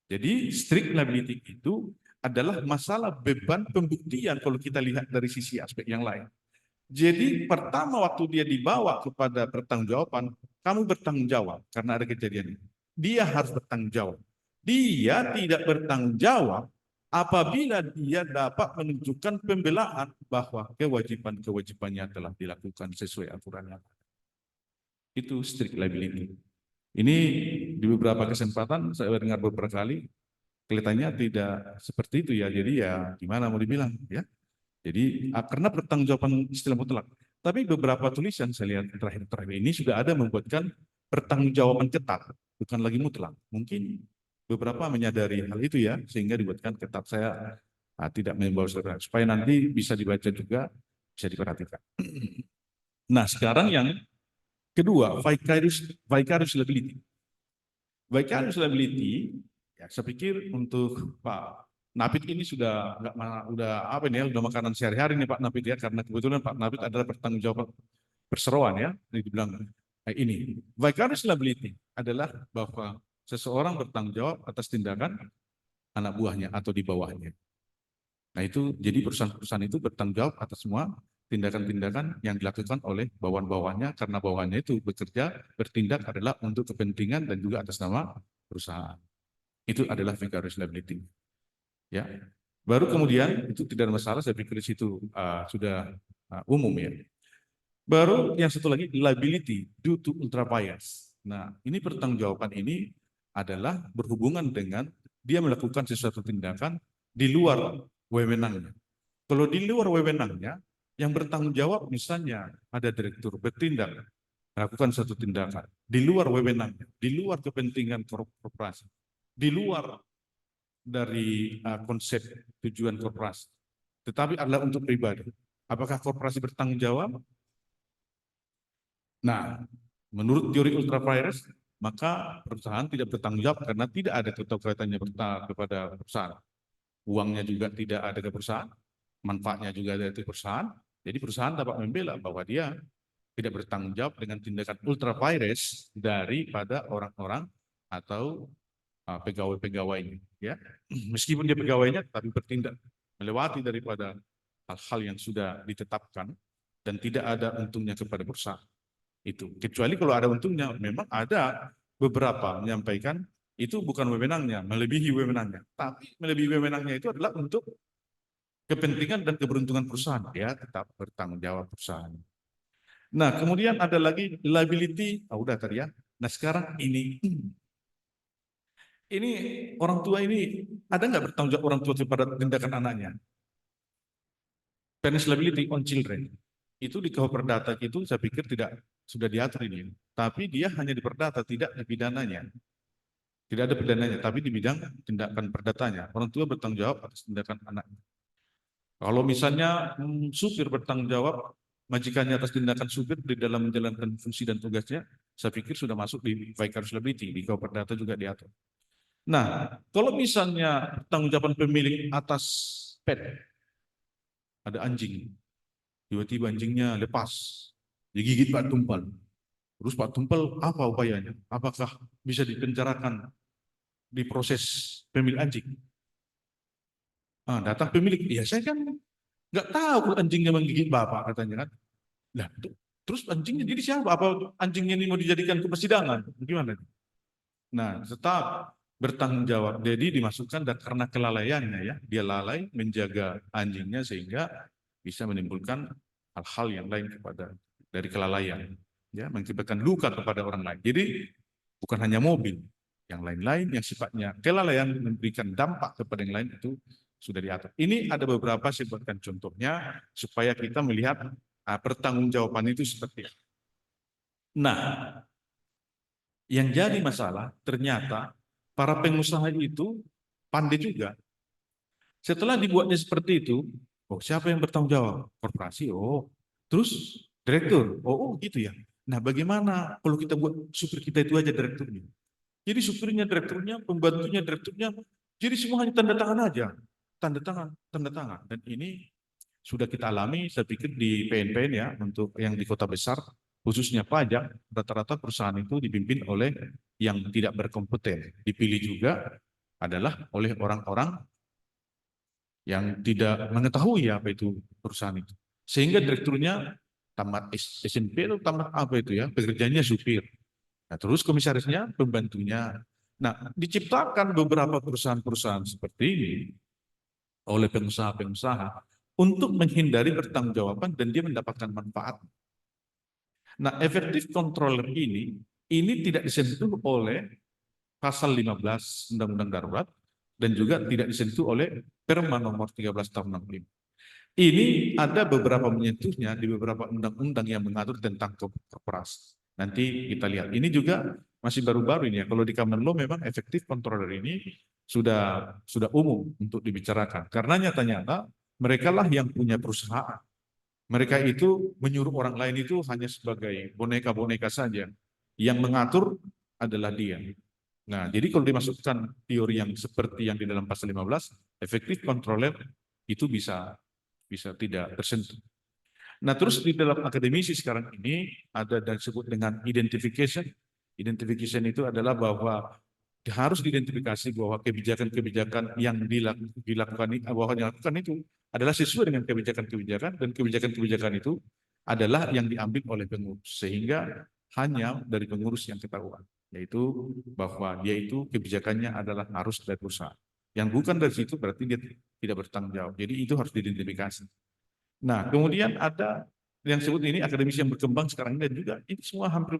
Jadi strict liability itu adalah masalah beban pembuktian kalau kita lihat dari sisi aspek yang lain. Jadi pertama waktu dia dibawa kepada pertanggungjawaban, kamu bertanggung jawab karena ada kejadian ini. Dia harus bertanggung jawab. Dia tidak bertanggung jawab apabila dia dapat menunjukkan pembelaan bahwa kewajiban-kewajibannya telah dilakukan sesuai aturannya. Itu strict liability. Ini di beberapa kesempatan saya dengar beberapa kali kelihatannya tidak seperti itu ya. Jadi ya gimana mau dibilang ya. Jadi karena pertanggungjawaban istilah mutlak. Tapi beberapa tulisan saya lihat terakhir-terakhir ini sudah ada membuatkan pertanggungjawaban ketat, bukan lagi mutlak. Mungkin beberapa menyadari hal itu ya, sehingga dibuatkan ketat. Saya tidak membawa saudara supaya nanti bisa dibaca juga, bisa diperhatikan. Nah, sekarang yang kedua, vicarious liability. Vicarious liability, ya, saya pikir untuk Pak Napit ini sudah apa ini ya, udah makanan sehari-hari nih Pak Napit ya, karena kebetulan Pak Napit adalah pertanggungjawaban perseroan ya, dibilang ini. Vicarious liability adalah bahwa seseorang bertanggung jawab atas tindakan anak buahnya atau di bawahnya. Nah itu jadi perusahaan-perusahaan itu bertanggung jawab atas semua tindakan-tindakan yang dilakukan oleh bawahan-bawahannya, karena bawahannya itu bertindak adalah untuk kepentingan dan juga atas nama perusahaan. Itu adalah vicarious liability. Ya, baru kemudian itu tidak ada masalah, saya pikir di situ sudah umum ya. Baru yang satu lagi liability due to ultra vires. Nah, ini pertanggungjawaban ini adalah berhubungan dengan dia melakukan sesuatu tindakan di luar wewenangnya. Kalau di luar wewenangnya, yang bertanggung jawab misalnya ada direktur bertindak melakukan satu tindakan di luar wewenangnya, di luar kepentingan korporasi, di luar dari konsep tujuan korporasi, tetapi adalah untuk pribadi. Apakah korporasi bertanggung jawab? Nah, menurut teori ultra vires, maka perusahaan tidak bertanggung jawab karena tidak ada keterkaitannya kepada perusahaan. Uangnya juga tidak ada ke perusahaan, manfaatnya juga ada ke perusahaan. Jadi perusahaan dapat membela bahwa dia tidak bertanggung jawab dengan tindakan ultra vires daripada orang-orang atau pegawai-pegawainya, ya. Meskipun dia pegawainya, tapi bertindak melewati daripada hal-hal yang sudah ditetapkan dan tidak ada untungnya kepada perusahaan. Itu kecuali kalau ada untungnya, memang ada beberapa menyampaikan itu bukan wewenangnya, melebihi wewenangnya. Tapi melebihi wewenangnya itu adalah untuk kepentingan dan keberuntungan perusahaan. Dia tetap bertanggung jawab perusahaan. Nah, kemudian ada lagi liability, udah tadi ya. Nah, sekarang ini orang tua ini ada nggak bertanggung jawab orang tua kepada tindakan anaknya? Parents liability on children. Itu di KUH Perdata itu saya pikir tidak sudah diatur ini. Tapi dia hanya di perdata, tidak di pidananya. Tidak ada pidananya, tapi di bidang tindakan perdatanya. Orang tua bertanggung jawab atas tindakan anaknya. Kalau misalnya supir bertanggung jawab, majikannya atas tindakan supir di dalam menjalankan fungsi dan tugasnya, saya pikir sudah masuk di vicarious liability, di KUH Perdata juga diatur. Nah, kalau misalnya pertanggungjawaban pemilik atas pet, ada anjing, tiba-tiba anjingnya lepas, digigit Pak Tumpal. Terus Pak Tumpal apa upayanya? Apakah bisa dipenjarakan di proses pemilik anjing? Datang pemilik, ya saya kan nggak tahu kalau anjingnya menggigit bapak katanya kan. Nah, terus anjingnya jadi siapa? Apa anjingnya ini mau dijadikan ke persidangan? Gimana? Nah, tetap bertanggung jawab. Jadi dimasukkan karena kelalaiannya ya, dia lalai menjaga anjingnya sehingga bisa menimbulkan hal-hal yang lain dari kelalaian, ya, mengakibatkan luka kepada orang lain. Jadi bukan hanya mobil, yang lain-lain yang sifatnya kelalaian memberikan dampak kepada yang lain itu sudah diatur. Ini ada beberapa saya buatkan contohnya supaya kita melihat pertanggungjawaban itu seperti apa. Nah, yang jadi masalah ternyata para pengusaha itu pandai juga. Setelah dibuatnya seperti itu, siapa yang bertanggung jawab? Korporasi, terus direktur, gitu ya. Nah bagaimana kalau kita buat supir kita itu aja direkturnya? Jadi supirnya direkturnya, pembantunya direkturnya, jadi semua hanya tanda tangan aja. Tanda tangan. Dan ini sudah kita alami, saya pikir di PNPN ya, untuk yang di kota besar, khususnya pajak, rata-rata perusahaan itu dipimpin oleh yang tidak berkompeten. Dipilih juga adalah oleh orang-orang yang tidak mengetahui apa itu perusahaan itu. Sehingga direkturnya tamat SMP atau tamat apa itu ya, pekerjaannya supir. Nah, terus komisarisnya pembantunya. Nah, diciptakan beberapa perusahaan-perusahaan seperti ini oleh pengusaha-pengusaha untuk menghindari pertanggungjawaban dan dia mendapatkan manfaat. Nah, efektif controller ini tidak disentuh oleh pasal 15 Undang-Undang Darurat dan juga tidak disentuh oleh Perma nomor 13 tahun 65. Ini ada beberapa menyentuhnya di beberapa undang-undang yang mengatur tentang korporasi. Nanti kita lihat. Ini juga masih baru-baru ini ya. Kalau di Common Law memang efektif controller ini sudah umum untuk dibicarakan. Karena nyata-nyata mereka lah yang punya perusahaan. Mereka itu menyuruh orang lain itu hanya sebagai boneka-boneka saja. Yang mengatur adalah dia. Nah, jadi kalau dimasukkan teori yang seperti yang di dalam pasal 15, efektif controller itu bisa tidak tersentuh. Nah, terus di dalam akademisi sekarang ini ada yang disebut dengan identification. Identification itu adalah bahwa harus diidentifikasi bahwa kebijakan-kebijakan yang dilakukan itu adalah sesuai dengan kebijakan-kebijakan, dan kebijakan-kebijakan itu adalah yang diambil oleh pengurus, sehingga hanya dari pengurus yang ketahuan, yaitu bahwa dia itu kebijakannya adalah harus dari perusahaan. Yang bukan dari situ berarti dia tidak bertanggung jawab. Jadi itu harus diidentifikasi. Nah, kemudian ada yang disebut ini akademisi yang berkembang sekarang ini, dan juga ini semua hampir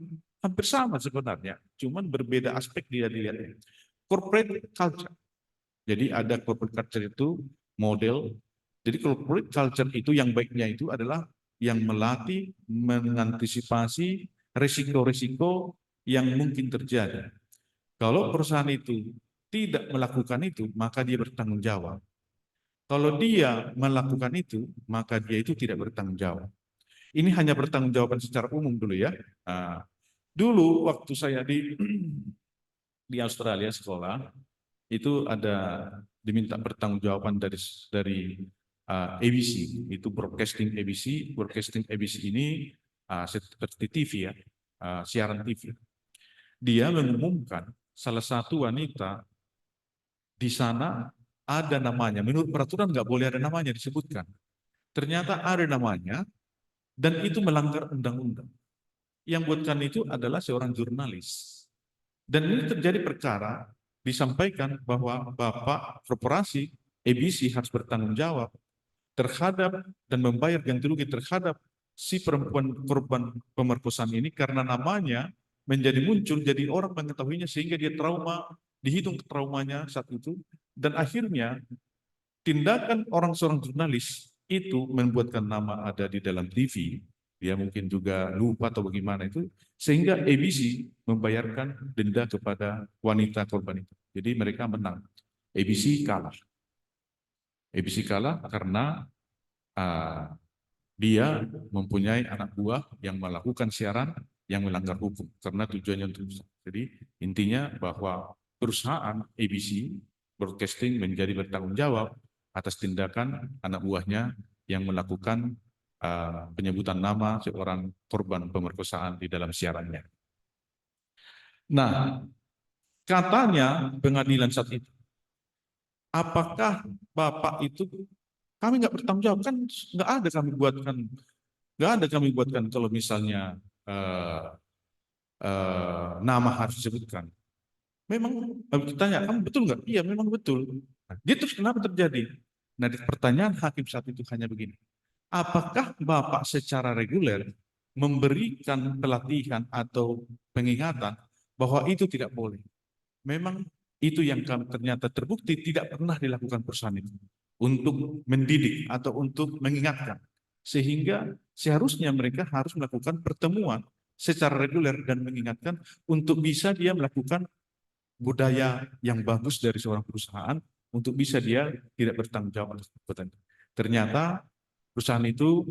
sama sebenarnya, cuman berbeda aspek dia dilihat. Corporate culture. Jadi ada corporate culture itu model. Jadi corporate culture itu yang baiknya itu adalah yang melatih mengantisipasi risiko-risiko yang mungkin terjadi. Kalau perusahaan itu tidak melakukan itu, maka dia bertanggung jawab. Kalau dia melakukan itu, maka dia itu tidak bertanggung jawab. Ini hanya pertanggungjawaban secara umum dulu ya. Nah, dulu waktu saya di Australia sekolah, itu ada diminta pertanggungjawaban dari ABC, itu broadcasting ABC. Broadcasting ABC ini seperti TV ya, siaran TV. Dia mengumumkan salah satu wanita di sana ada namanya. Menurut peraturan nggak boleh ada namanya disebutkan. Ternyata ada namanya, dan itu melanggar undang-undang. Yang buatkan itu adalah seorang jurnalis. Dan ini terjadi perkara, disampaikan bahwa Bapak korporasi ABC harus bertanggung jawab terhadap dan membayar ganti rugi terhadap si perempuan korban pemerkosaan ini, karena namanya menjadi muncul, jadi orang mengetahuinya sehingga dia trauma, dihitung traumanya saat itu, dan akhirnya tindakan seorang jurnalis itu membuatkan nama ada di dalam TV, dia mungkin juga lupa atau bagaimana itu, sehingga ABC membayarkan denda kepada wanita korban itu. Jadi mereka menang. ABC kalah. ABC kalah karena dia mempunyai anak buah yang melakukan siaran yang melanggar hukum karena tujuannya untuk. Jadi intinya bahwa perusahaan ABC Broadcasting menjadi bertanggung jawab atas tindakan anak buahnya yang melakukan penyebutan nama seorang korban pemerkosaan di dalam siarannya. Nah, katanya pengadilan saat itu, apakah Bapak itu, kami nggak bertanggung jawab, kan nggak ada kami buatkan kalau misalnya nama harus disebutkan. Memang ditanya, kamu betul nggak? Iya, memang betul. Dia terus kenapa terjadi? Nah, pertanyaan hakim saat itu hanya begini. Apakah Bapak secara reguler memberikan pelatihan atau pengingatan bahwa itu tidak boleh? Memang itu yang ternyata terbukti tidak pernah dilakukan perusahaan itu untuk mendidik atau untuk mengingatkan. Sehingga seharusnya mereka harus melakukan pertemuan secara reguler dan mengingatkan untuk bisa dia melakukan budaya yang bagus dari seorang perusahaan untuk bisa dia tidak bertanggung jawab atas perbuatan. Ternyata perusahaan itu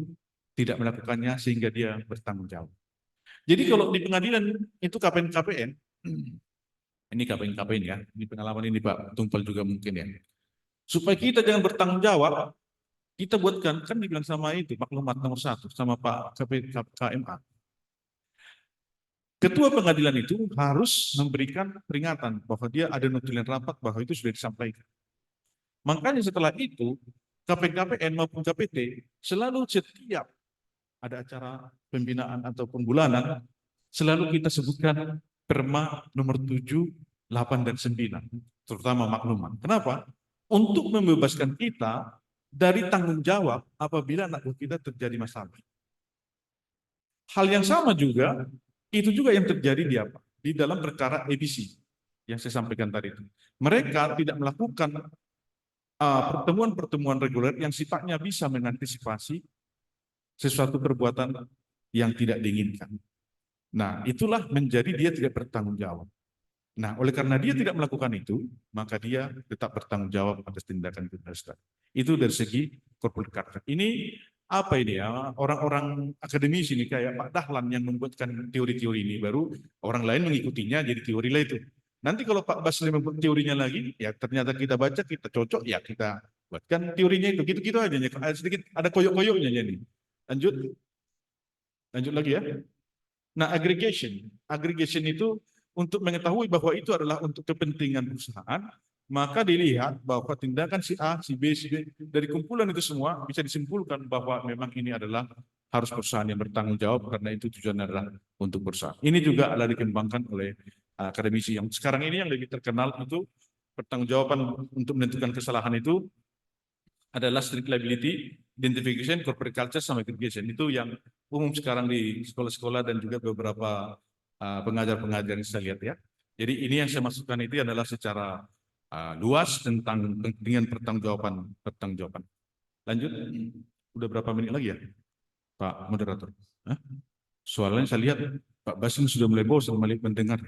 tidak melakukannya sehingga dia bertanggung jawab. Jadi kalau di pengadilan itu KPN, ini KPN ya, ini pengalaman ini Pak Tumpal juga mungkin ya. Supaya kita jangan bertanggung jawab, kita buatkan, kan dibilang sama itu maklumat nomor 1 sama Pak KMA. Ketua pengadilan itu harus memberikan peringatan bahwa dia ada notulen rapat bahwa itu sudah disampaikan. Makanya setelah itu KPKPN maupun KPT selalu setiap ada acara pembinaan ataupun bulanan selalu kita sebutkan Perma nomor 7, 8 dan 9, terutama maklumat. Kenapa? Untuk membebaskan kita dari tanggung jawab apabila anak buah kita terjadi masalah. Hal yang sama juga itu juga yang terjadi di apa? Di dalam perkara ABC. yang saya sampaikan tadi itu. Mereka tidak melakukan pertemuan-pertemuan reguler yang sifatnya bisa mengantisipasi sesuatu perbuatan yang tidak diinginkan. Nah, itulah menjadi dia tidak bertanggung jawab. Nah, oleh karena dia tidak melakukan itu, maka dia tetap bertanggung jawab atas tindakan kriminalitas. Itu dari segi corporate culture. Ini apa ini ya? Orang-orang akademisi ini kayak Pak Dahlan yang membuatkan teori-teori ini, baru orang lain mengikutinya jadi teori lah itu. Nanti kalau Pak Basri membuat teorinya lagi, ya ternyata kita baca, kita cocok, ya kita buatkan teorinya itu. Gitu-gitu aja. Ada sedikit, ada koyok-koyoknya jadi. Lanjut. Lanjut lagi ya. Nah, aggregation. Aggregation itu untuk mengetahui bahwa itu adalah untuk kepentingan perusahaan, maka dilihat bahwa tindakan si A, si B, si B, dari kumpulan itu semua bisa disimpulkan bahwa memang ini adalah harus perusahaan yang bertanggung jawab karena itu tujuannya adalah untuk perusahaan. Ini juga adalah dikembangkan oleh akademisi yang sekarang ini yang lebih terkenal itu pertanggungjawaban untuk menentukan kesalahan itu adalah strict liability, identification, corporate culture, sama aggregation. Itu yang umum sekarang di sekolah-sekolah dan juga beberapa pengajar-pengajar yang saya lihat ya. Jadi ini yang saya masukkan itu adalah secara luas tentang kepentingan pertanggungjawaban. Lanjut, udah berapa menit lagi ya, Pak Moderator? Hah? Soalnya saya lihat Pak Basim sudah mulai bosan mendengar.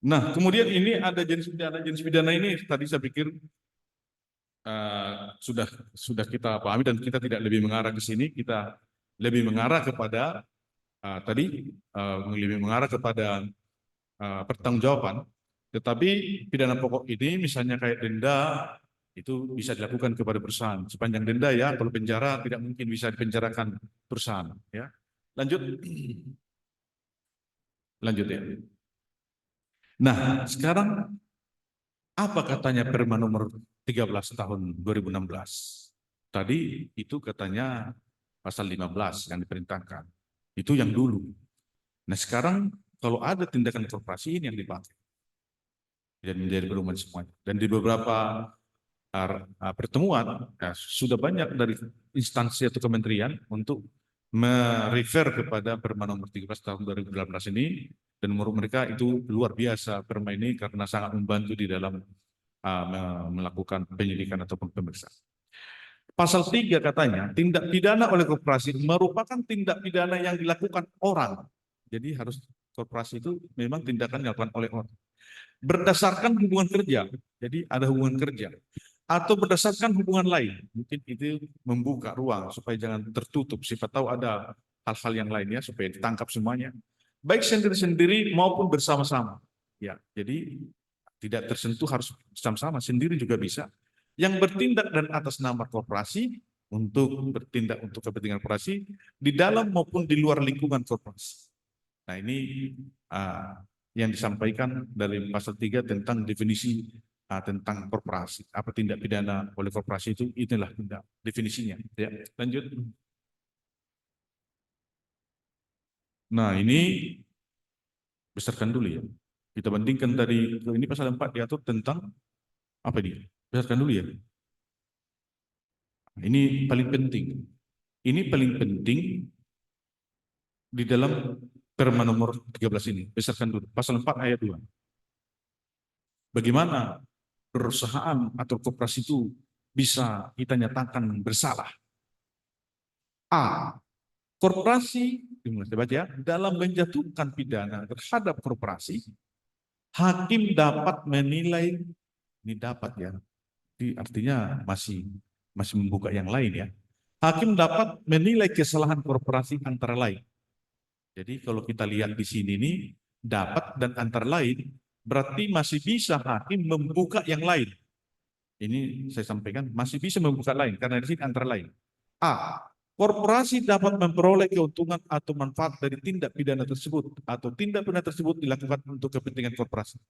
Nah, kemudian ini ada jenis pidana ini tadi saya pikir sudah kita pahami dan kita tidak lebih mengarah ke sini, kita lebih mengarah kepada lebih mengarah kepada pertanggungjawaban. Tetapi pidana pokok ini misalnya kayak denda itu bisa dilakukan kepada perusahaan. Sepanjang denda ya, kalau penjara tidak mungkin bisa dipenjarakan perusahaan. Ya, lanjut, lanjut ya. Nah, sekarang apa katanya Perma nomor 13 tahun 2016? Tadi itu katanya pasal 15 yang diperintahkan. Itu yang dulu. Nah, sekarang kalau ada tindakan korporasi ini yang dipakai dan menjadi pedoman semuanya. Dan di beberapa pertemuan sudah banyak dari instansi atau kementerian untuk merefer kepada Perma nomor 13 tahun 2018 ini, dan menurut mereka itu luar biasa Perma ini karena sangat membantu di dalam melakukan penyidikan ataupun pemeriksaan. Pasal 3 katanya tindak pidana oleh korporasi merupakan tindak pidana yang dilakukan orang. Jadi harus korporasi itu memang tindakan dilakukan oleh orang. Berdasarkan hubungan kerja, jadi ada hubungan kerja. Atau berdasarkan hubungan lain, mungkin itu membuka ruang supaya jangan tertutup. Siapa tahu ada hal-hal yang lainnya supaya ditangkap semuanya. Baik sendiri-sendiri maupun bersama-sama. Ya, jadi tidak tersentuh harus bersama-sama, sendiri juga bisa. Yang bertindak dan atas nama korporasi untuk bertindak untuk kepentingan korporasi di dalam maupun di luar lingkungan korporasi. Nah, ini yang disampaikan dari pasal 3 tentang definisi tentang korporasi. Apa tindak pidana oleh korporasi itu, inilah tindak definisinya. Ya, lanjut. Nah, ini besarkan dulu ya. Kita bandingkan dari ini pasal 4 diatur tentang apa ini? Besarkan dulu ya. Ini paling penting. Ini paling penting di dalam Perma nomor 13 ini. Besarkan dulu. Pasal 4 ayat 2. Bagaimana perusahaan atau koperasi itu bisa kita nyatakan bersalah? A. Korporasi, dalam menjatuhkan pidana terhadap korporasi, hakim dapat menilai, ini dapat ya, artinya masih membuka yang lain ya. Hakim dapat menilai kesalahan korporasi antara lain. Jadi kalau kita lihat di sini ini dapat dan antara lain, berarti masih bisa hakim membuka yang lain. Ini saya sampaikan masih bisa membuka lain karena di sini antara lain. A. Korporasi dapat memperoleh keuntungan atau manfaat dari tindak pidana tersebut atau tindak pidana tersebut dilakukan untuk kepentingan korporasi.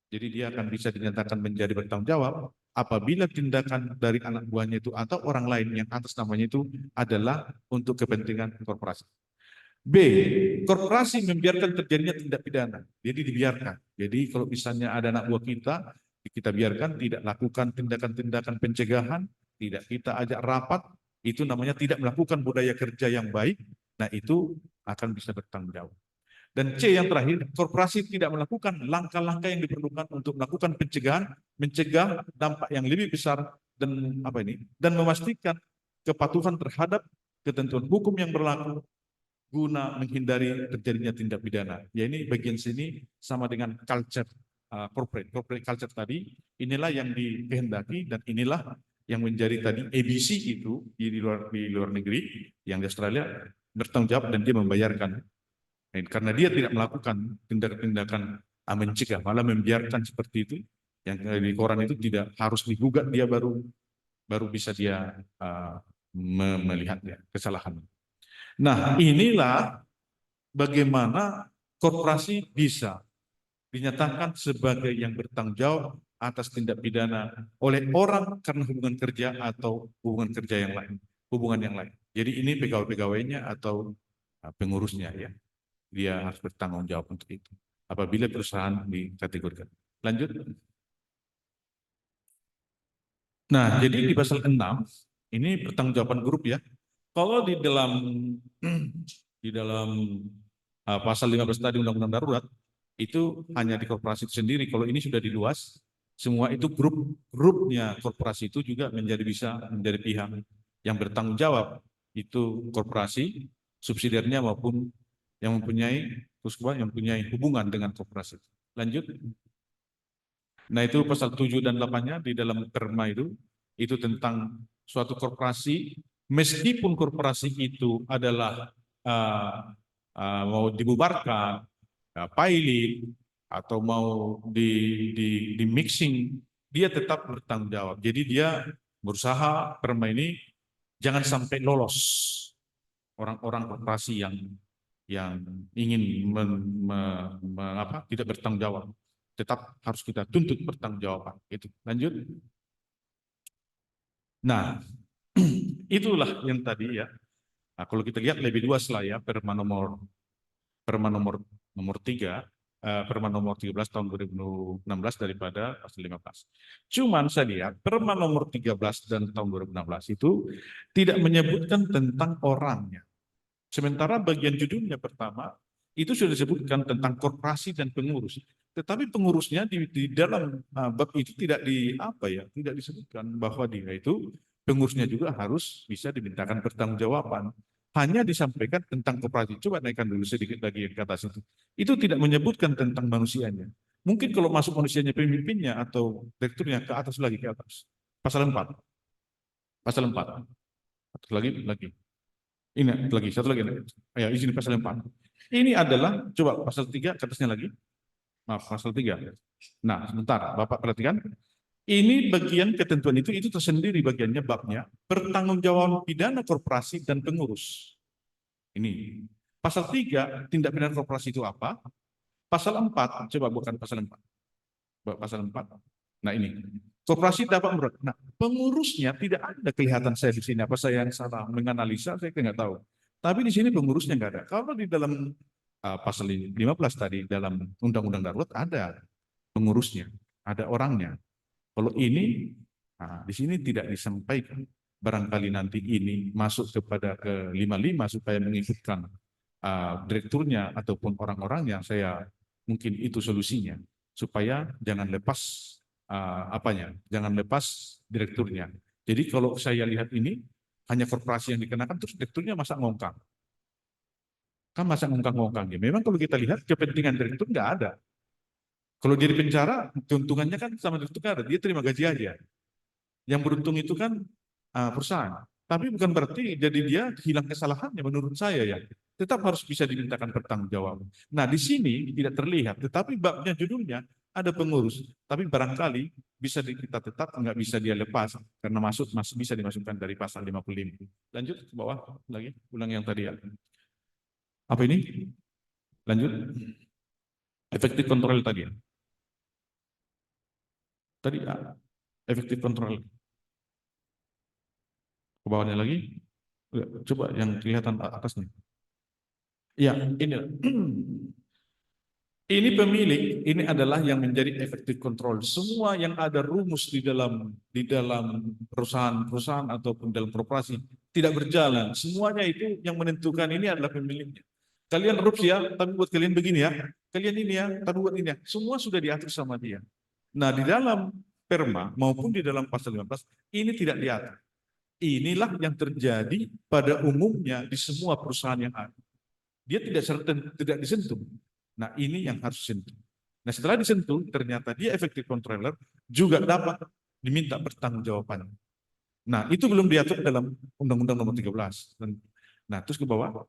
Jadi dia akan bisa dinyatakan menjadi bertanggung jawab apabila tindakan dari anak buahnya itu atau orang lain yang atas namanya itu adalah untuk kepentingan korporasi. B. Korporasi membiarkan terjadinya tindak pidana. Jadi dibiarkan. Jadi kalau misalnya ada anak buah kita biarkan tidak lakukan tindakan-tindakan pencegahan, tidak kita ajak rapat, itu namanya tidak melakukan budaya kerja yang baik. Nah, itu akan bisa bertanggung jawab. Dan C yang terakhir, korporasi tidak melakukan langkah-langkah yang diperlukan untuk melakukan pencegahan, mencegah dampak yang lebih besar dan memastikan kepatuhan terhadap ketentuan hukum yang berlaku guna menghindari terjadinya tindak pidana. Ya, ini bagian sini sama dengan culture corporate culture tadi. Inilah yang dikehendaki dan inilah yang menjadi tadi ABC itu di luar negeri, yang di Australia bertanggung jawab dan dia membayarkan. Karena dia tidak melakukan tindakan-tindakan mencegah, malah membiarkan seperti itu, yang di koran itu tidak harus digugat, dia baru bisa dia melihat ya, kesalahan. Nah, inilah bagaimana korporasi bisa dinyatakan sebagai yang bertanggung jawab atas tindak pidana oleh orang karena hubungan kerja atau hubungan kerja yang lain, hubungan yang lain. Jadi ini pegawai-pegawainya atau pengurusnya ya. Dia harus bertanggung jawab untuk itu apabila perusahaan dikategorikan. Lanjut. Nah, jadi di pasal 6 ini pertanggungjawaban grup ya. Kalau di dalam pasal 15 tadi Undang-Undang Darurat itu hanya di korporasi itu sendiri. Kalau ini sudah diluas, semua itu grupnya korporasi itu juga bisa menjadi pihak yang bertanggung jawab. Itu korporasi, subsidiarnya maupun yang mempunyai hubungan dengan korporasi. Lanjut. Nah, itu pasal 7 dan 8-nya di dalam Perma itu tentang suatu korporasi, meskipun korporasi itu adalah mau dibubarkan, pilot, atau mau di mixing, dia tetap bertanggung jawab. Jadi dia berusaha Perma ini jangan sampai lolos orang-orang korporasi yang ingin tidak bertanggung jawab, tetap harus kita tuntut bertanggung-jawaban. Itu. Lanjut. Nah, itulah yang tadi ya. Nah, kalau kita lihat lebih luas lah ya, Perma nomor 3, Perma nomor 13 tahun 2016 daripada pasal 15. Cuman saya lihat Perma nomor 13 dan tahun 2016 itu tidak menyebutkan tentang orangnya. Sementara bagian judulnya pertama itu sudah disebutkan tentang korporasi dan pengurus. Tetapi pengurusnya di dalam bab itu tidak disebutkan bahwa dia itu pengurusnya juga harus bisa dimintakan pertanggungjawaban. Hanya disampaikan tentang korporasi. Coba naikkan dulu sedikit lagi yang ke atas itu. Itu tidak menyebutkan tentang manusianya. Mungkin kalau masuk manusianya, pemimpinnya atau direkturnya, ke atas lagi, ke atas. Pasal 4. Pasal 4. Lagi. Ini lagi, satu lagi. Ya, izin pasal 4. Ini adalah, coba pasal 3, ke atasnya lagi. Maaf, pasal 3. Nah, sebentar, Bapak perhatikan. Ini bagian ketentuan itu tersendiri bagiannya, babnya. Pertanggungjawaban pidana korporasi dan pengurus. Ini. Pasal 3, tindak pidana korporasi itu apa? Pasal 4, coba bukan pasal 4. Pasal 4. Nah, ini. Korporasi dapat menurut. Nah, pengurusnya tidak ada kelihatan saya di sini. Apa saya yang salah menganalisa? Saya nggak tahu. Tapi di sini pengurusnya nggak ada. Kalau di dalam pasal 15 tadi dalam Undang-Undang Darurat ada pengurusnya, ada orangnya. Kalau ini di sini tidak disampaikan. Barangkali nanti ini masuk kepada ke 55 supaya mengikutkan direkturnya ataupun orang-orang yang saya mungkin itu solusinya supaya jangan lepas jangan lepas direkturnya. Jadi kalau saya lihat ini hanya korporasi yang dikenakan, terus direkturnya masa ngongkang. Kan masa ngongkang-ngongkang ya. Memang kalau kita lihat kepentingan direktur nggak ada. Kalau dia di penjara, keuntungannya kan sama direktur ada. Dia terima gaji aja. Yang beruntung itu kan perusahaan. Tapi bukan berarti jadi dia hilang kesalahannya menurut saya ya. Tetap harus bisa dimintakan pertanggungjawaban. Nah, di sini tidak terlihat, tetapi babnya judulnya ada pengurus, tapi barangkali bisa kita tetap nggak bisa dia lepas karena masih bisa dimasukkan dari pasal 55. Lanjut ke bawah lagi, ulang yang tadi ya. Apa ini? Lanjut. Efektif kontrol tadi ya. Tadi efektif kontrol. Ke bawahnya lagi. Coba yang kelihatan atasnya. Ya, ini. Ini pemilik, ini adalah yang menjadi efektif kontrol. Semua yang ada rumus di dalam perusahaan ataupun dalam korporasi tidak berjalan. Semuanya itu yang menentukan ini adalah pemiliknya. Kalian korupsi ya, tapi buat kalian begini ya. Kalian ini ya, tapi buat ini ya. Semua sudah diatur sama dia. Nah, di dalam Perma maupun di dalam pasal 15, ini tidak diatur. Inilah yang terjadi pada umumnya di semua perusahaan yang ada. Dia tidak disentuh. Nah, ini yang harus disentuh. Nah, setelah disentuh, ternyata dia efektif controller juga dapat diminta pertanggungjawabannya. Nah, itu belum diatur dalam Undang-Undang Nomor 13. Nah, terus ke bawah.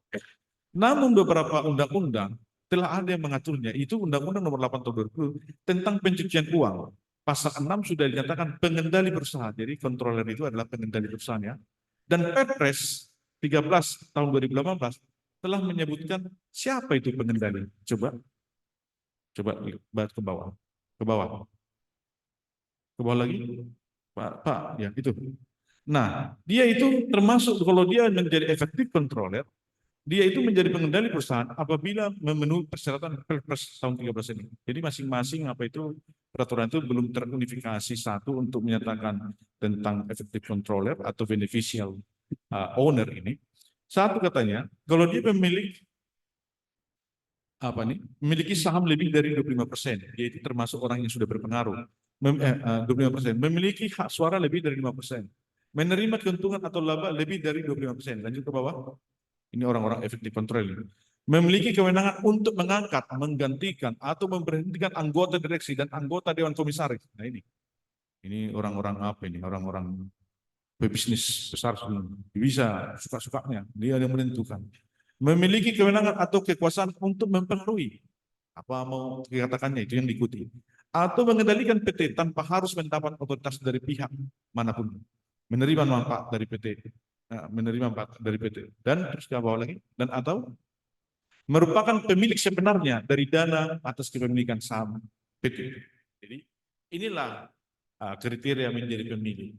Namun beberapa undang-undang telah ada yang mengaturnya. Itu Undang-Undang Nomor 8 Tahun 2000 tentang pencucian uang. Pasal 6 sudah dinyatakan pengendali perusahaan. Jadi controller itu adalah pengendali perusahaan ya. Dan Perpres 13 tahun 2018 telah menyebutkan siapa itu pengendali. Coba ke bawah. Ke bawah. Ke bawah lagi. Pak, ya itu. Nah, dia itu termasuk kalau dia menjadi efektif controller, dia itu menjadi pengendali perusahaan apabila memenuhi persyaratan Perpres tahun 13 ini. Jadi masing-masing peraturan itu belum terunifikasi satu untuk menyatakan tentang efektif controller atau beneficial owner ini. Satu katanya, kalau dia memiliki saham lebih dari 25%, yaitu termasuk orang yang sudah berpengaruh. 25%, memiliki hak suara lebih dari 5%, menerima keuntungan atau laba lebih dari 25%. Lanjut ke bawah. Ini orang-orang efektif kontrol ini. Memiliki kewenangan untuk mengangkat, menggantikan, atau memberhentikan anggota direksi dan anggota dewan komisaris. Nah ini orang-orang apa ini? Orang-orang pebisnis besar semua. Bisa suka-sukanya. Dia yang menentukan. Memiliki kewenangan atau kekuasaan untuk mempengaruhi. Apa mau dikatakannya itu yang diikuti. Atau mengendalikan PT tanpa harus mendapat otoritas dari pihak manapun. Menerima manfaat dari PT. Menerima manfaat dari PT dan terus ke bawah lagi dan atau merupakan pemilik sebenarnya dari dana atas kepemilikan saham PT. Jadi inilah kriteria menjadi pemilik.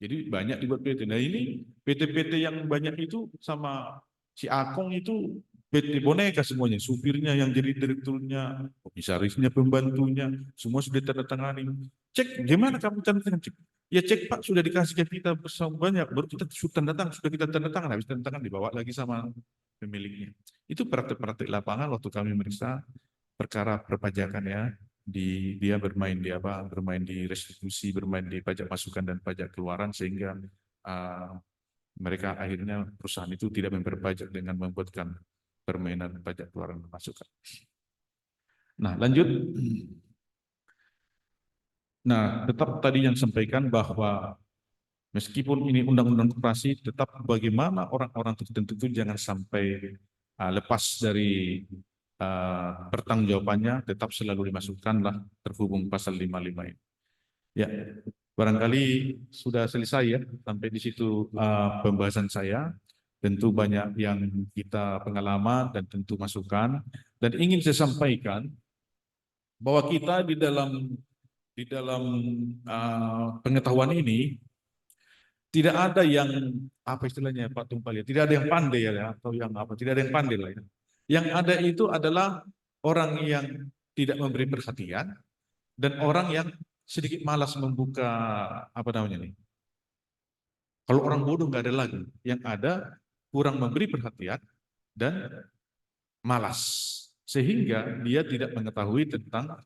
Jadi banyak dibuat PT. Nah ini PT-PT yang banyak itu sama si Akong itu PT boneka semuanya, supirnya yang jadi direkturnya, komisarisnya, pembantunya, semua sudah tanda-tangani. Cek, gimana kamu tanda tangan cek? Ya cek Pak, sudah dikasih ke kita bersama banyak, baru kita tanda tangan, sudah kita tanda tangan, habis tanda tangan dibawa lagi sama pemiliknya. Itu praktek-praktek lapangan waktu kami meriksa perkara perpajakan ya, dia bermain di restitusi, bermain di pajak masukan dan pajak keluaran sehingga mereka akhirnya perusahaan itu tidak memperpajak dengan membuatkan permainan pajak keluaran masukan. Nah, lanjut. Nah, tetap tadi yang sampaikan bahwa meskipun ini undang-undang koperasi, tetap bagaimana orang-orang tertentu itu jangan sampai lepas dari pertanggungjawabannya, tetap selalu dimasukkanlah terhubung pasal 55 ini. Ya, barangkali sudah selesai ya sampai di situ pembahasan saya. Tentu banyak yang kita pengalaman dan tentu masukan. Dan ingin saya sampaikan bahwa kita di dalam pengetahuan ini tidak ada yang apa istilahnya Pak Tumpal ya, tidak ada yang pandai ya atau yang apa, tidak ada yang pandai lah ya. Yang ada itu adalah orang yang tidak memberi perhatian dan orang yang sedikit malas membuka apa namanya nih. Kalau orang bodoh nggak ada lagi, yang ada kurang memberi perhatian dan malas sehingga dia tidak mengetahui tentang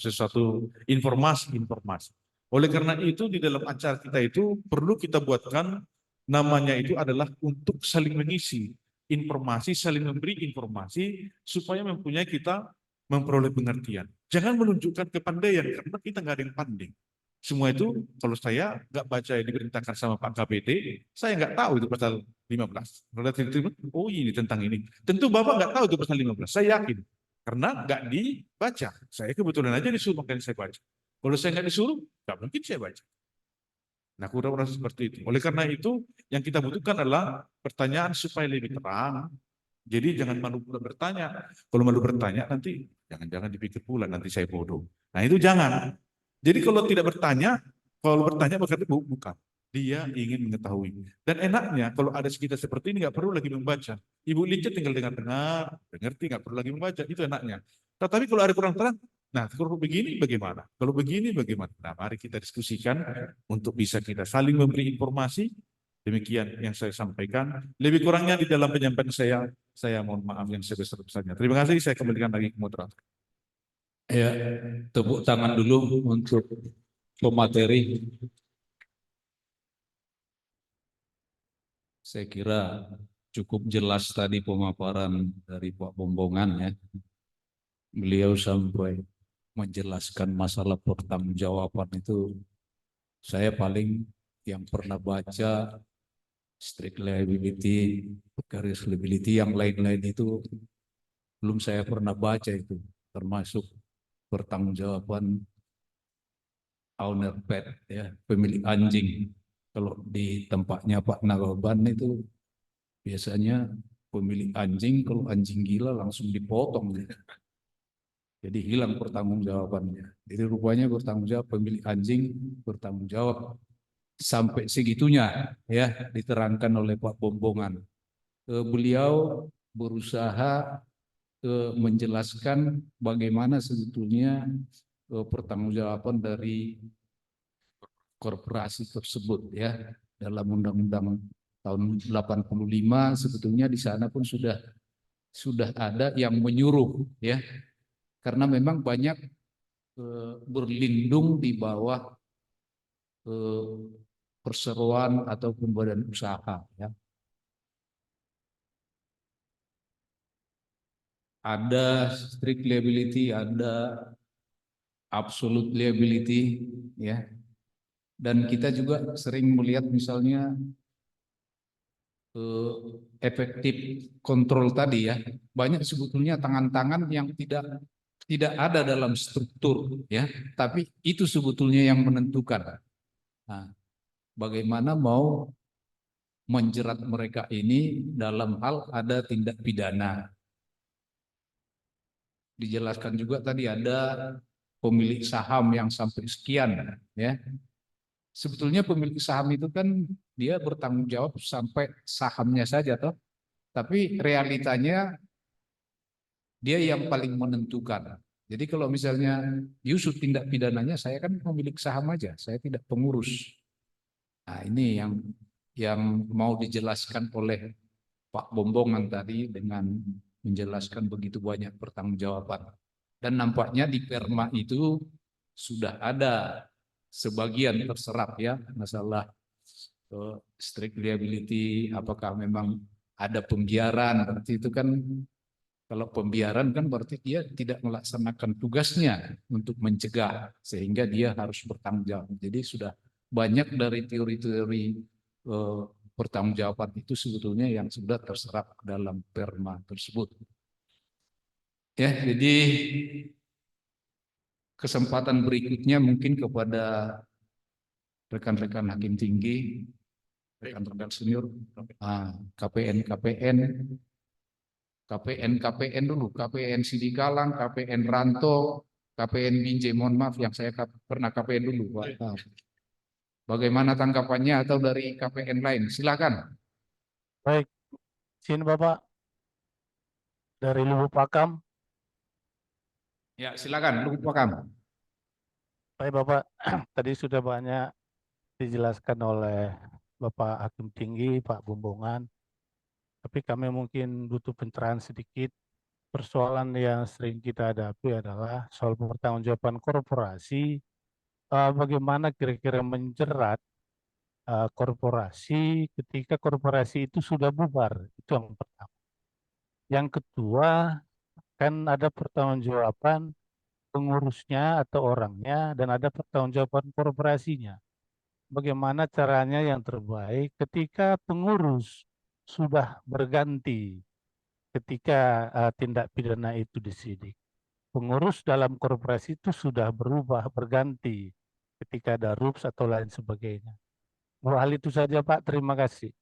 sesuatu informasi. Oleh karena itu di dalam acara kita itu perlu kita buatkan namanya itu adalah untuk saling mengisi informasi, saling memberi informasi supaya mempunyai kita memperoleh pengertian. Jangan menunjukkan kepandaian karena kita nggak ada yang pandai. Semua itu kalau saya nggak baca yang diperintahkan sama Pak KPT, saya nggak tahu itu pasal 15. Oh ini tentang ini. Tentu Bapak nggak tahu itu pasal 15. Saya yakin. Karena nggak dibaca. Saya kebetulan aja disuruh makanya saya baca. Kalau saya nggak disuruh, nggak mungkin saya baca. Nah kurang-kurang seperti itu. Oleh karena itu yang kita butuhkan adalah pertanyaan supaya lebih terang. Jadi jangan malu bertanya. Kalau malu bertanya nanti jangan-jangan dipikir pula nanti saya bodoh. Nah itu jangan. Jadi kalau tidak bertanya, kalau bertanya berarti bukan. Dia ingin mengetahui. Dan enaknya kalau ada sekitar seperti ini nggak perlu lagi membaca. Ibu Lice tinggal dengar-dengar, ngerti nggak perlu lagi membaca. Itu enaknya. Tetapi kalau ada kurang terang, nah kalau begini bagaimana? Kalau begini bagaimana? Nah mari kita diskusikan untuk bisa kita saling memberi informasi. Demikian yang saya sampaikan. Lebih kurangnya di dalam penyampaian saya, saya mohon maaf yang sebesar-besarnya. Terima kasih, saya kembalikan lagi ke moderator. Ya, tepuk tangan dulu untuk pemateri. Saya kira cukup jelas tadi pemaparan dari Pak Bombongan ya. Beliau sampai menjelaskan masalah pertanggungjawaban itu. Saya paling yang pernah baca strict liability, vicarious liability, yang lain-lain itu belum saya pernah baca itu, termasuk pertanggungjawaban owner pet ya, pemilik anjing. Kalau di tempatnya Pak Nagoban itu biasanya pemilik anjing kalau anjing gila langsung dipotong gitu. Jadi hilang pertanggungjawabannya. Jadi rupanya bertanggung jawab pemilik anjing, bertanggung jawab sampai segitunya ya diterangkan oleh Pak Bombongan. Beliau berusaha menjelaskan bagaimana sebetulnya pertanggungjawaban dari korporasi tersebut ya. Dalam Undang-Undang tahun 85 sebetulnya di sana pun sudah ada yang menyuruh ya. Karena memang banyak berlindung di bawah perseroan ataupun badan usaha ya. Ada strict liability, ada absolute liability ya. Dan kita juga sering melihat misalnya efektif kontrol tadi ya. Banyak sebetulnya tangan-tangan yang tidak ada dalam struktur ya, tapi itu sebetulnya yang menentukan. Nah, bagaimana mau menjerat mereka ini dalam hal ada tindak pidana. Dijelaskan juga tadi ada pemilik saham yang sampai sekian ya. Sebetulnya pemilik saham itu kan dia bertanggung jawab sampai sahamnya saja toh. Tapi realitanya dia yang paling menentukan. Jadi kalau misalnya Yusuf tindak pidananya, saya kan pemilik saham aja, saya tidak pengurus. Nah ini yang mau dijelaskan oleh Pak Bombongan tadi dengan menjelaskan begitu banyak pertanggungjawaban. Dan nampaknya di Perma itu sudah ada sebagian terserap ya masalah strict liability, apakah memang ada pembiaran, berarti itu kan kalau pembiaran kan berarti dia tidak melaksanakan tugasnya untuk mencegah sehingga dia harus bertanggung jawab. Jadi sudah banyak dari teori-teori pertanggungjawaban itu sebetulnya yang sudah terserap dalam Perma tersebut. Ya, jadi kesempatan berikutnya mungkin kepada rekan-rekan hakim tinggi, rekan-rekan senior, KPN dulu, KPN Sidikalang, KPN Ranto, KPN Binjai, mohon maaf yang saya pernah KPN dulu, Pak. Bagaimana tanggapannya atau dari KPN lain? Silakan. Baik, sini Bapak dari Lubuk Pakam. Ya, silakan, Lubuk Pakam. Baik Bapak, tadi sudah banyak dijelaskan oleh Bapak Hakim Tinggi, Pak Bombongan. Tapi kami mungkin butuh pencerahan sedikit. Persoalan yang sering kita hadapi adalah soal pertanggungjawaban korporasi. Bagaimana kira-kira menjerat korporasi ketika korporasi itu sudah bubar. Itu yang pertama. Yang kedua, kan ada pertanggungjawaban pengurusnya atau orangnya dan ada pertanggungjawaban korporasinya. Bagaimana caranya yang terbaik ketika pengurus sudah berganti ketika tindak pidana itu disidik. Pengurus dalam korporasi itu sudah berubah, berganti ketika ada RUPS atau lain sebagainya. Hal itu saja Pak, terima kasih.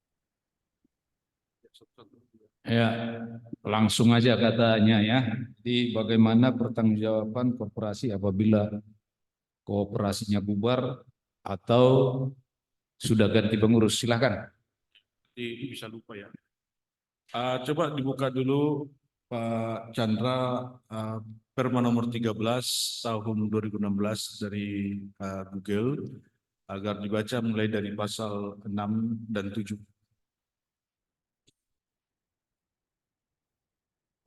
Ya, langsung aja katanya ya. Jadi bagaimana pertanggungjawaban korporasi apabila kooperasinya bubar atau sudah ganti pengurus? Silakan. Bisa lupa ya. Coba dibuka dulu Pak Chandra, Perma nomor 13 tahun 2016 dari Google, agar dibaca mulai dari pasal 6 dan 7.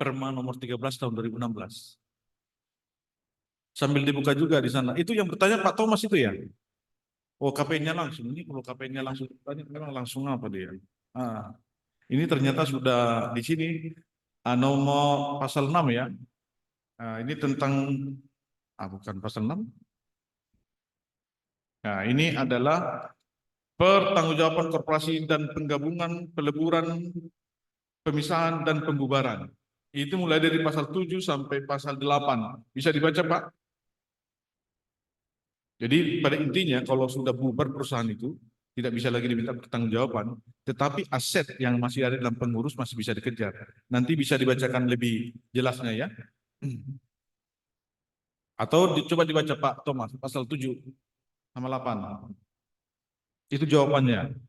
Perma nomor 13 tahun 2016. Sambil dibuka juga di sana. Itu yang bertanya Pak Thomas itu ya? Oh, KPN-nya langsung. Ini kalau KPN-nya langsung bertanya, memang langsung apa dia? Ini ternyata sudah di sini nomor pasal 6 ya. Ini tentang bukan pasal 6. Nah, ini adalah pertanggungjawaban korporasi dan penggabungan, peleburan, pemisahan dan pembubaran. Itu mulai dari pasal 7 sampai pasal 8. Bisa dibaca, Pak? Jadi pada intinya kalau sudah bubar perusahaan itu tidak bisa lagi diminta pertanggungjawaban, tetapi aset yang masih ada dalam pengurus masih bisa dikejar. Nanti bisa dibacakan lebih jelasnya ya. Atau coba dibaca Pak Thomas pasal 7 sama 8. Itu jawabannya.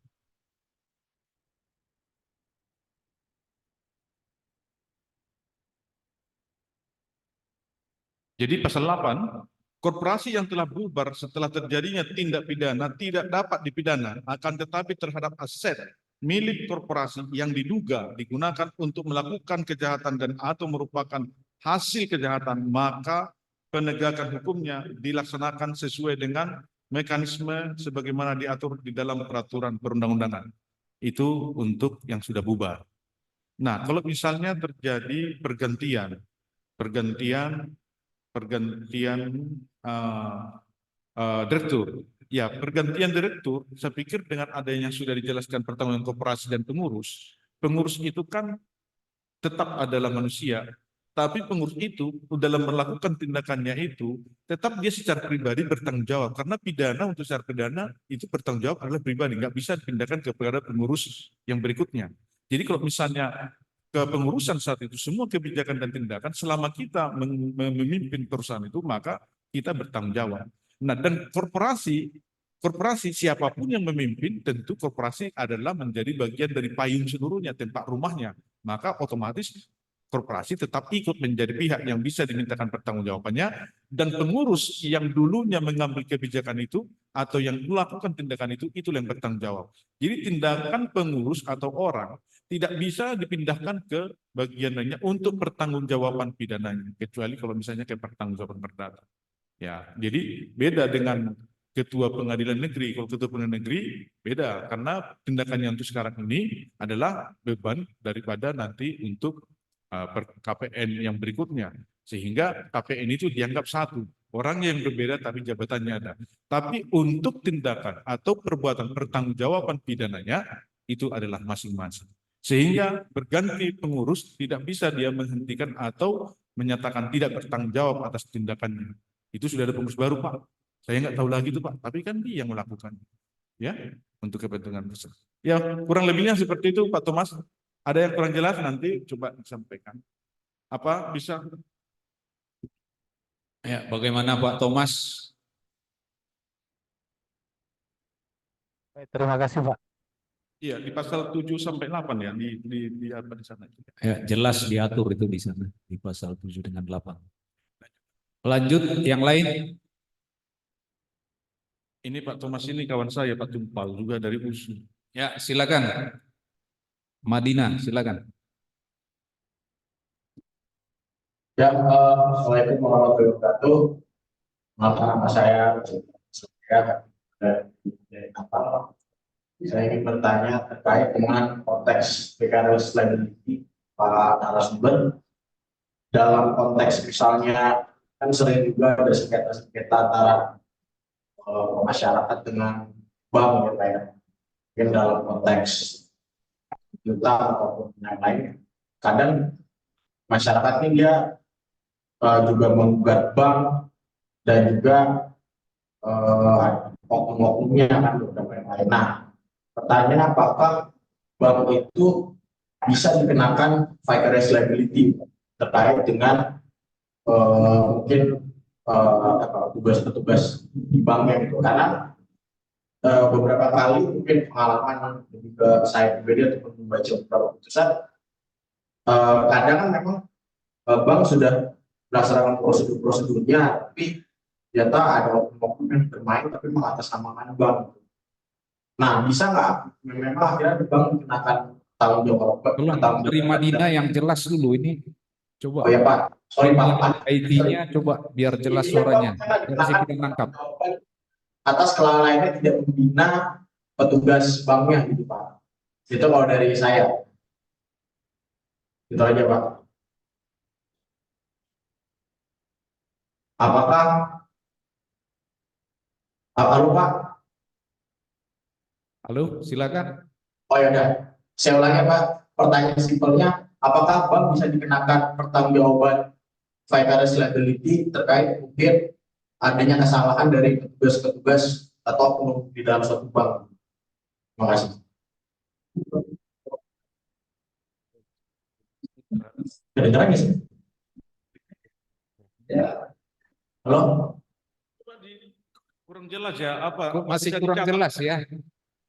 Jadi pasal 8, korporasi yang telah bubar setelah terjadinya tindak pidana tidak dapat dipidana, akan tetapi terhadap aset milik korporasi yang diduga digunakan untuk melakukan kejahatan dan atau merupakan hasil kejahatan, maka penegakan hukumnya dilaksanakan sesuai dengan mekanisme sebagaimana diatur di dalam peraturan perundang-undangan. Itu untuk yang sudah bubar. Nah, kalau misalnya terjadi pergantian direktur. Ya, pergantian direktur, saya pikir dengan adanya sudah dijelaskan pertanggungjawaban korporasi dan pengurus, pengurus itu kan tetap adalah manusia, tapi pengurus itu dalam melakukan tindakannya itu, tetap dia secara pribadi bertanggung jawab, karena pidana untuk secara pidana itu bertanggung jawab adalah pribadi, nggak bisa dipindahkan kepada pengurus yang berikutnya. Jadi kalau misalnya kepengurusan saat itu semua kebijakan dan tindakan selama kita memimpin perusahaan itu maka kita bertanggung jawab. Nah, dan korporasi siapapun yang memimpin tentu korporasi adalah menjadi bagian dari payung seluruhnya, tempat rumahnya. Maka otomatis korporasi tetap ikut menjadi pihak yang bisa dimintakan pertanggungjawabannya, dan pengurus yang dulunya mengambil kebijakan itu atau yang melakukan tindakan itu itulah yang bertanggung jawab. Jadi tindakan pengurus atau orang tidak bisa dipindahkan ke bagian lainnya untuk pertanggungjawaban pidananya, kecuali kalau misalnya ke pertanggungjawaban perdata. Ya, jadi beda dengan ketua pengadilan negeri. Kalau ketua pengadilan negeri beda, karena tindakan yang untuk sekarang ini adalah beban daripada nanti untuk KPN yang berikutnya, sehingga KPN itu dianggap satu orang yang berbeda tapi jabatannya ada. Tapi untuk tindakan atau perbuatan pertanggungjawaban pidananya itu adalah masing-masing. Sehingga berganti pengurus tidak bisa dia menghentikan atau menyatakan tidak bertanggung jawab atas tindakannya. Itu sudah ada pengurus baru, Pak. Saya nggak tahu lagi itu, Pak. Tapi kan dia yang melakukan, ya, untuk kepentingan bersama. Ya, kurang lebihnya seperti itu, Pak Thomas. Ada yang kurang jelas nanti coba disampaikan. Apa bisa? Ya, bagaimana Pak Thomas? Baik, terima kasih Pak. Iya, di pasal 7 sampai 8 ya, di apa di sana. Ya, jelas diatur itu di sana di pasal 7 dengan 8. Lanjut yang lain. Ini Pak Thomas ini kawan saya, Pak Tumpal juga dari USU. Ya, silakan. Madinah, silakan. Ya, Assalamualaikum warahmatullahi wabarakatuh. Nama saya dari kapal. Saya ingin bertanya terkait dengan konteks vicarious liability Pak narasumber. Dalam konteks misalnya kan sering juga ada sengketa antara masyarakat dengan bank ya Pak ya. Mungkin dalam konteks utang ataupun yang lain. Kadang masyarakat ini dia juga menggugat bank dan juga oknum-oknumnya kan beberapa yang lain. Nah, pertanyaannya apakah bank itu bisa dikenakan vicarious liability terkait dengan mungkin tugas-tugas di banknya gitu, karena beberapa kali mungkin pengalaman ke saya pribadi ataupun membaca beberapa putusan, kadang kan memang bank sudah berdasarkan prosedurnya, tapi ternyata ada oknum yang bermain tapi mengatasnamakan bank. Nah, bisa nggak memang akhirnya bank dikenakan tanggung jawab? Tolong dari Madinah yang jelas dulu ini. Coba Oh ya Pak, sorry Pak. IT-nya coba biar jelas suaranya. Biar bisa kita nangkap. Atas kelalaiannya tidak membina petugas banknya gitu Pak. Itu kalau dari saya. Itu aja Pak. Apakah halo Pak? Halo, silakan. Oh ya udah. Saya ulangi Pak. Pertanyaan simpelnya, apakah bank bisa dikenakan pertanggungjawaban vicarious liability terkait mungkin adanya kesalahan dari petugas-petugas atau oknum di dalam suatu bank? Terima kasih. Kedengeran nggak sih? Ya. Halo? Kurang jelas ya, apa? Masih bisa kurang dicatat? jelas ya.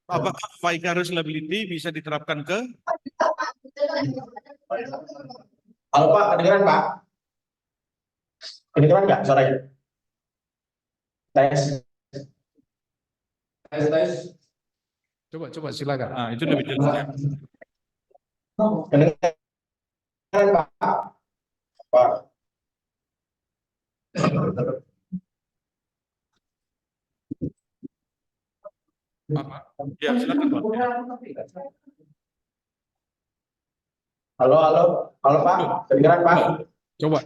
Apakah vicarious liability bisa diterapkan ke? Halo Pak, kedengeran Pak? Kedengeran nggak suaranya? Tes. Tes, tes. Coba silakan. Nah, itu lebih jelas ya. Kedengeran Pak? Pak. Ya, silakan Pak. Halo, halo. Halo Pak, kedengeran Pak? Coba.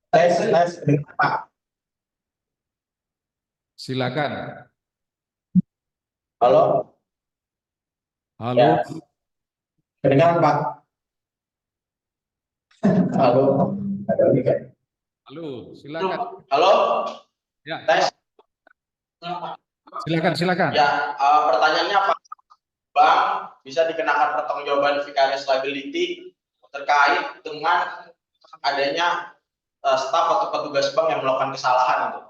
Tes, tes. Kedengeran Pak? Silakan. Halo? Halo. Ya. Kedengeran Pak? Halo? Ada lagi kan? Halo, silakan. Halo? Ya, Tes. silakan. Ya, pertanyaannya apa? Bank bisa dikenakan pertanggungjawaban vicarious liability terkait dengan adanya staf atau petugas bank yang melakukan kesalahan itu.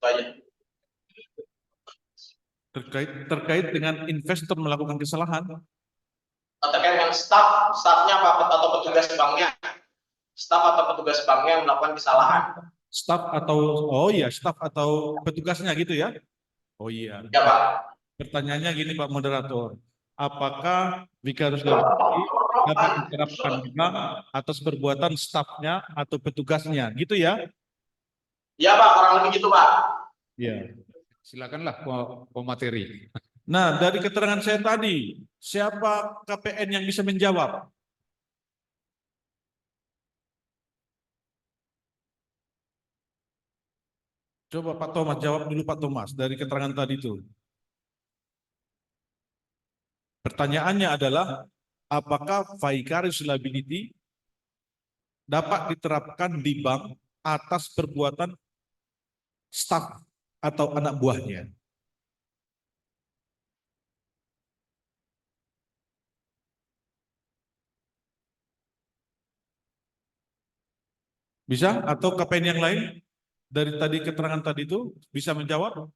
Itu aja. Terkait dengan investor melakukan kesalahan. Terkait dengan stafnya apa atau petugas banknya. Staf atau petugas banknya yang melakukan kesalahan. Staf atau petugasnya gitu ya? Oh iya. Ya Pak. Pertanyaannya gini Pak Moderator, apakah vicarious liability dapat diterapkan di bank atas perbuatan stafnya atau petugasnya, gitu ya? Ya Pak, kurang lebih gitu Pak. Iya. Silakanlah pemateri. Nah, dari keterangan saya tadi, siapa KPN yang bisa menjawab? Coba Pak Thomas, jawab dulu Pak Thomas, dari keterangan tadi itu. Pertanyaannya adalah, apakah vicarious liability dapat diterapkan di bank atas perbuatan staf atau anak buahnya? Bisa? Atau KPN yang lain dari tadi keterangan tadi itu bisa menjawab?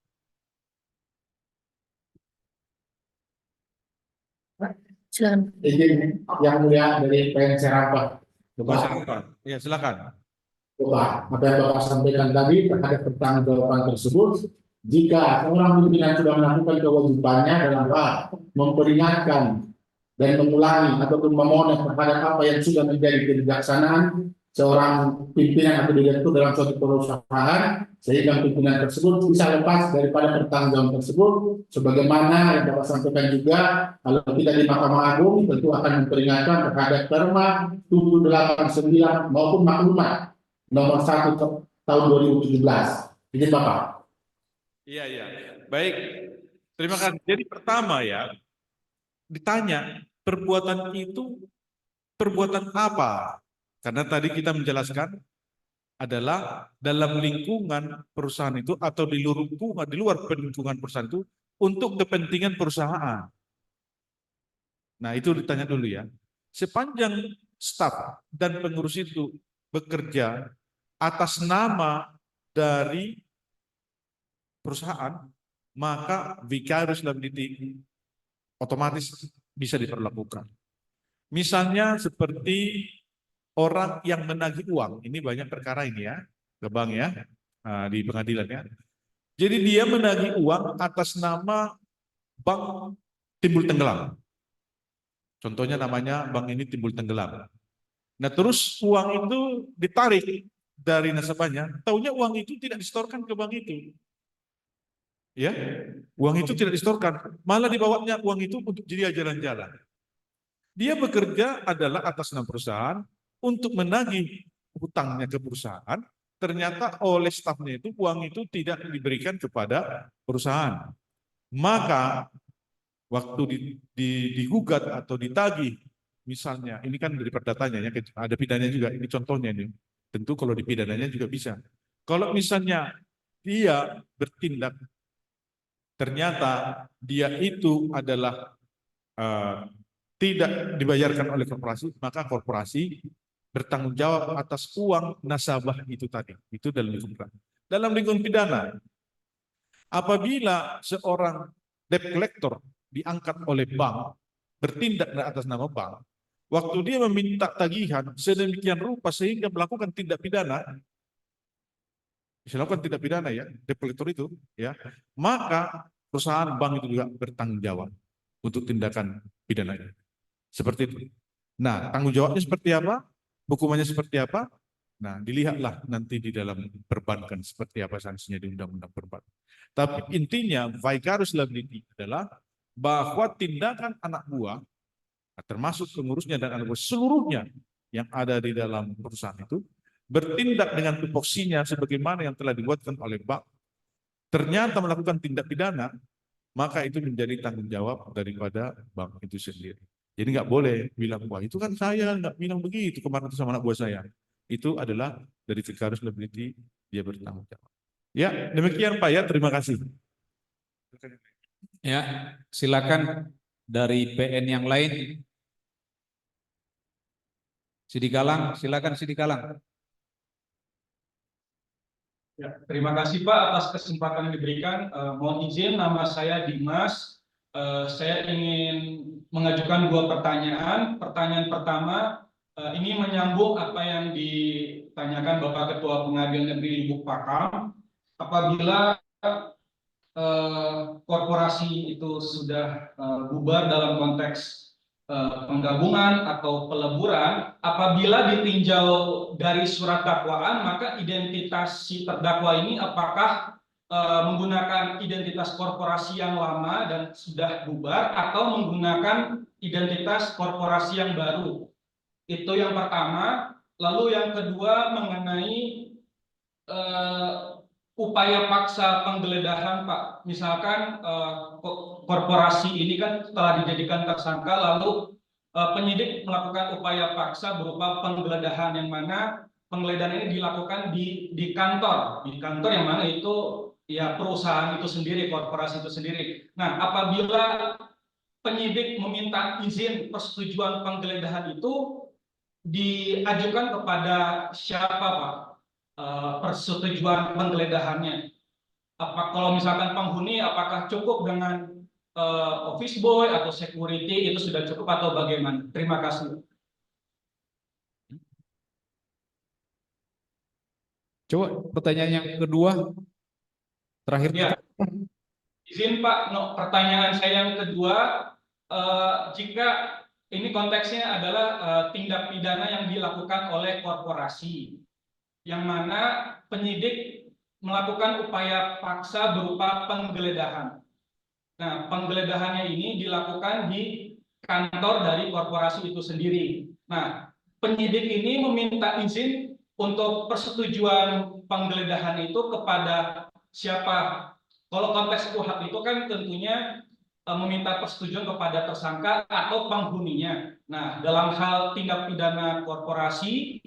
Silakan. Izin yang mulia dari PN Serapa. Ya, silakan. Bapak, apa yang Bapak sampaikan tadi terhadap pertanggungjawaban tersebut, jika seorang pimpinan sudah melakukan kewajibannya dalam hal memperingatkan dan mengulangi ataupun memohon terhadap apa yang sudah menjadi kebijaksanaan seorang pimpinan atau direktur dalam suatu perusahaan, sehingga pimpinan tersebut bisa lepas daripada pertanggungjawaban tersebut, sebagaimana yang Bapak sampaikan juga, kalau tidak di Mahkamah Agung tentu akan memperingatkan terhadap Perma 789 maupun maklumat nomor 1 tahun 2017. Izin Bapak. Iya. Baik. Terima kasih. Jadi pertama ya, ditanya perbuatan itu perbuatan apa? Karena tadi kita menjelaskan adalah dalam lingkungan perusahaan itu atau di luar lingkungan perusahaan itu untuk kepentingan perusahaan. Nah, itu ditanya dulu ya. Sepanjang staf dan pengurus itu bekerja atas nama dari perusahaan, maka vicarious liability otomatis bisa diperlakukan. Misalnya seperti orang yang menagih uang, ini banyak perkara ini ya, ke bank ya, di pengadilan ya. Jadi dia menagih uang atas nama Bank Timbul Tenggelam. Contohnya namanya bank ini timbul tenggelam. Nah, terus uang itu ditarik dari nasabahnya, taunya uang itu tidak disetorkan ke bank itu. Ya, uang itu tidak disetorkan, malah dibawanya uang itu untuk jadi jalan-jalan. Dia bekerja adalah atas nama perusahaan untuk menagih hutangnya ke perusahaan, ternyata oleh stafnya itu uang itu tidak diberikan kepada perusahaan. Maka waktu digugat atau ditagih, misalnya, ini kan dari perdatanya ya, ada pidananya juga, ini contohnya ini. Tentu kalau di pidananya juga bisa. Kalau misalnya dia bertindak, ternyata dia itu adalah tidak dibayarkan oleh korporasi, maka korporasi bertanggung jawab atas uang nasabah itu tadi. Itu dalam lingkup pidana. Dalam lingkup pidana, apabila seorang debt collector diangkat oleh bank, bertindak atas nama bank, waktu dia meminta tagihan sedemikian rupa sehingga melakukan tindak pidana, melakukan tindak pidana ya, debt collector itu, ya, maka perusahaan bank itu juga bertanggung jawab untuk tindakan pidananya. Seperti itu. Nah, tanggung jawabnya seperti apa? Hukumannya seperti apa? Nah, dilihatlah nanti di dalam perbankan seperti apa sanksinya di Undang-Undang Perbankan. Tapi intinya vicarious liability adalah bahwa tindakan anak buah, termasuk pengurusnya dan anak buah seluruhnya yang ada di dalam perusahaan itu, bertindak dengan tupoksinya sebagaimana yang telah dibuatkan oleh bank, ternyata melakukan tindak pidana, maka itu menjadi tanggung jawab daripada bank itu sendiri. Jadi nggak boleh bilang, wah itu kan saya nggak bilang begitu kemarin itu sama anak buah saya. Itu adalah dari vicarious liability, dia bertanggung jawab. Ya, demikian Pak ya, terima kasih. Ya, silakan dari PN yang lain. Sidi Galang, silakan Sidi Galang. Ya, terima kasih Pak atas kesempatan yang diberikan. Mohon izin, nama saya Dimas. Saya ingin mengajukan dua pertanyaan. Pertanyaan pertama, ini menyambung apa yang ditanyakan Bapak Ketua Pengadilan Negeri Lubuk Pakam. Apabila korporasi itu sudah bubar dalam konteks penggabungan atau peleburan, apabila ditinjau dari surat dakwaan, maka identitas si terdakwa ini apakah menggunakan identitas korporasi yang lama dan sudah bubar atau menggunakan identitas korporasi yang baru. Itu yang pertama. Lalu yang kedua mengenai upaya paksa penggeledahan, Pak. Misalkan korporasi ini kan setelah dijadikan tersangka, lalu penyidik melakukan upaya paksa berupa penggeledahan, yang mana penggeledahan ini dilakukan di kantor yang mana itu ya perusahaan itu sendiri, korporasi itu sendiri. Nah, apabila penyidik meminta izin persetujuan penggeledahan itu diajukan kepada siapa, Pak? Persetujuan penggeledahannya. Kalau misalkan penghuni, apakah cukup dengan office boy atau security, itu sudah cukup atau bagaimana? Terima kasih. Coba pertanyaan yang kedua, terakhir. Ya. Izin Pak, pertanyaan saya yang kedua, jika ini konteksnya adalah tindak pidana yang dilakukan oleh korporasi, yang mana penyidik melakukan upaya paksa berupa penggeledahan. Nah, penggeledahannya ini dilakukan di kantor dari korporasi itu sendiri. Nah, penyidik ini meminta izin untuk persetujuan penggeledahan itu kepada siapa? Kalau konteks KUHP itu kan tentunya meminta persetujuan kepada tersangka atau penghuninya. Nah, dalam hal tindak pidana korporasi,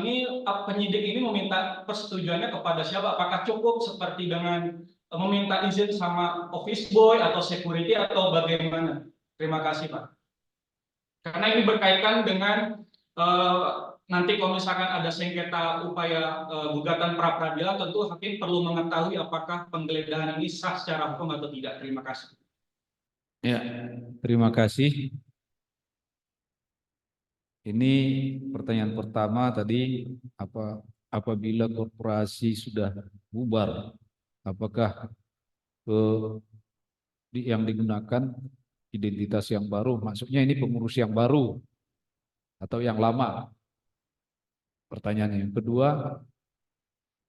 ini penyidik ini meminta persetujuannya kepada siapa? Apakah cukup seperti dengan meminta izin sama office boy atau security atau bagaimana? Terima kasih Pak. Karena ini berkaitan dengan nanti kalau misalkan ada sengketa upaya gugatan pra peradilan, tentu hakim perlu mengetahui apakah penggeledahan ini sah secara hukum atau tidak. Terima kasih. Ya, terima kasih. Ini pertanyaan pertama tadi, apabila korporasi sudah bubar, apakah yang digunakan identitas yang baru, maksudnya ini pengurus yang baru atau yang lama? Pertanyaannya. Yang kedua,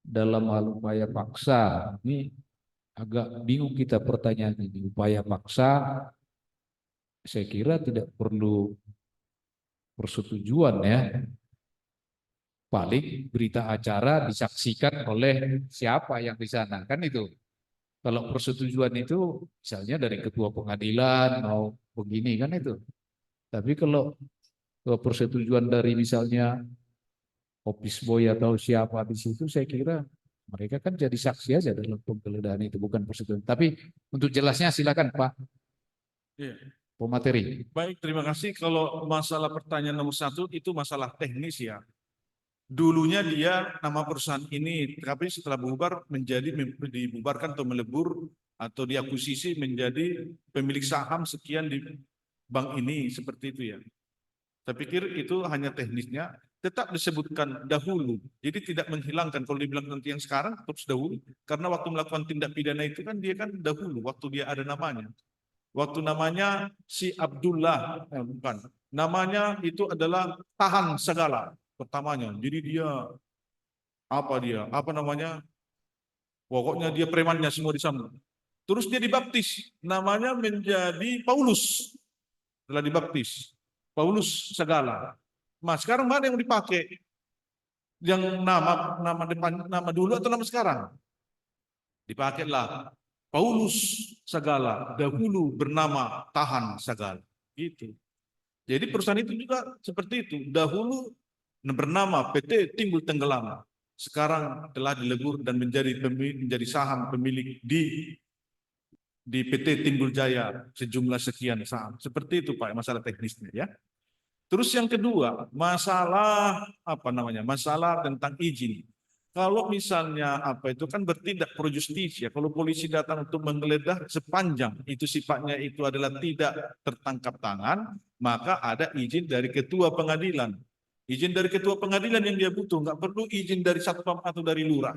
dalam hal upaya paksa, ini agak bingung kita pertanyaan ini. Upaya paksa, saya kira tidak perlu persetujuan ya. Paling berita acara disaksikan oleh siapa yang di sana, kan itu. Kalau persetujuan itu misalnya dari ketua pengadilan mau begini kan itu. Tapi kalau persetujuan dari misalnya office boy atau siapa di situ, saya kira mereka kan jadi saksi aja dalam penggeledahan itu, bukan persetujuan. Tapi untuk jelasnya silakan Pak Iya. pemateri. Baik, terima kasih. Kalau masalah pertanyaan nomor 1 itu masalah teknis ya. Dulunya dia nama perusahaan ini, tapi setelah bubar menjadi dibubarkan atau melebur atau diakuisisi menjadi pemilik saham sekian di bank ini, seperti itu ya. Saya pikir itu hanya teknisnya, tetap disebutkan dahulu. Jadi tidak menghilangkan, kalau dibilang nanti yang sekarang terus dahulu, karena waktu melakukan tindak pidana itu kan dia kan dahulu, waktu dia ada namanya. Waktu namanya si Abdullah, bukan, namanya itu adalah tahan segala pertamanya. Jadi dia apa namanya? Pokoknya dia premannya semua di sana. Terus dia dibaptis, namanya menjadi Paulus. Setelah dibaptis, Paulus segala. Nah, sekarang mana yang dipakai? Yang nama depan, nama dulu atau nama sekarang? Dipakailah Paulus segala, dahulu bernama tahan segala. Gitu. Jadi perusahaan itu juga seperti itu. Dahulu bernama PT Timbul Tenggelam. Sekarang telah dilebur dan menjadi saham pemilik di PT Timbul Jaya sejumlah sekian saham. Seperti itu Pak, masalah teknisnya ya. Terus yang kedua, masalah Masalah tentang izin. Kalau misalnya itu kan bertindak pro justisia. Kalau polisi datang untuk menggeledah sepanjang itu sifatnya itu adalah tidak tertangkap tangan, maka ada izin dari ketua pengadilan. Izin dari ketua pengadilan yang dia butuh, nggak perlu izin dari satpam atau dari lurah.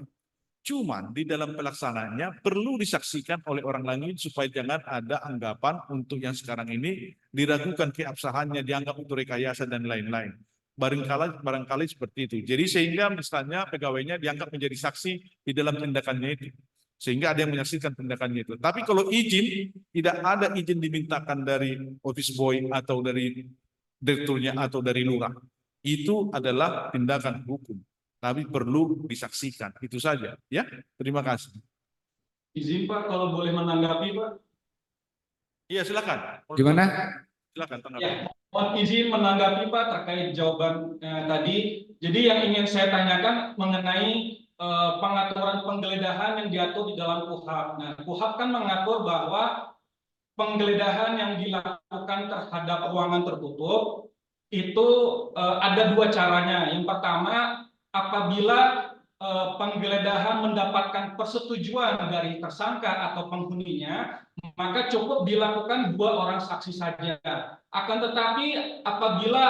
Cuman di dalam pelaksanaannya perlu disaksikan oleh orang lain supaya jangan ada anggapan untuk yang sekarang ini diragukan keabsahannya, dianggap itu rekayasa dan lain-lain. Barangkali seperti itu. Jadi sehingga misalnya pegawainya dianggap menjadi saksi di dalam tindakannya itu. Sehingga ada yang menyaksikan tindakannya itu. Tapi kalau izin, tidak ada izin dimintakan dari office boy atau dari direkturnya atau dari lurah. Itu adalah tindakan hukum. Tapi perlu disaksikan. Itu saja. Ya, terima kasih. Izin Pak, kalau boleh menanggapi Pak. Iya, silakan. Gimana? Silakan tanggapi. Ya, mohon izin menanggapi Pak terkait jawaban tadi. Jadi yang ingin saya tanyakan mengenai pengaturan penggeledahan yang diatur di dalam KUHP. Nah, KUHP kan mengatur bahwa penggeledahan yang dilakukan terhadap ruangan tertutup itu ada dua caranya. Yang pertama, apabila penggeledahan mendapatkan persetujuan dari tersangka atau penghuninya, maka cukup dilakukan 2 orang saksi saja. Akan tetapi apabila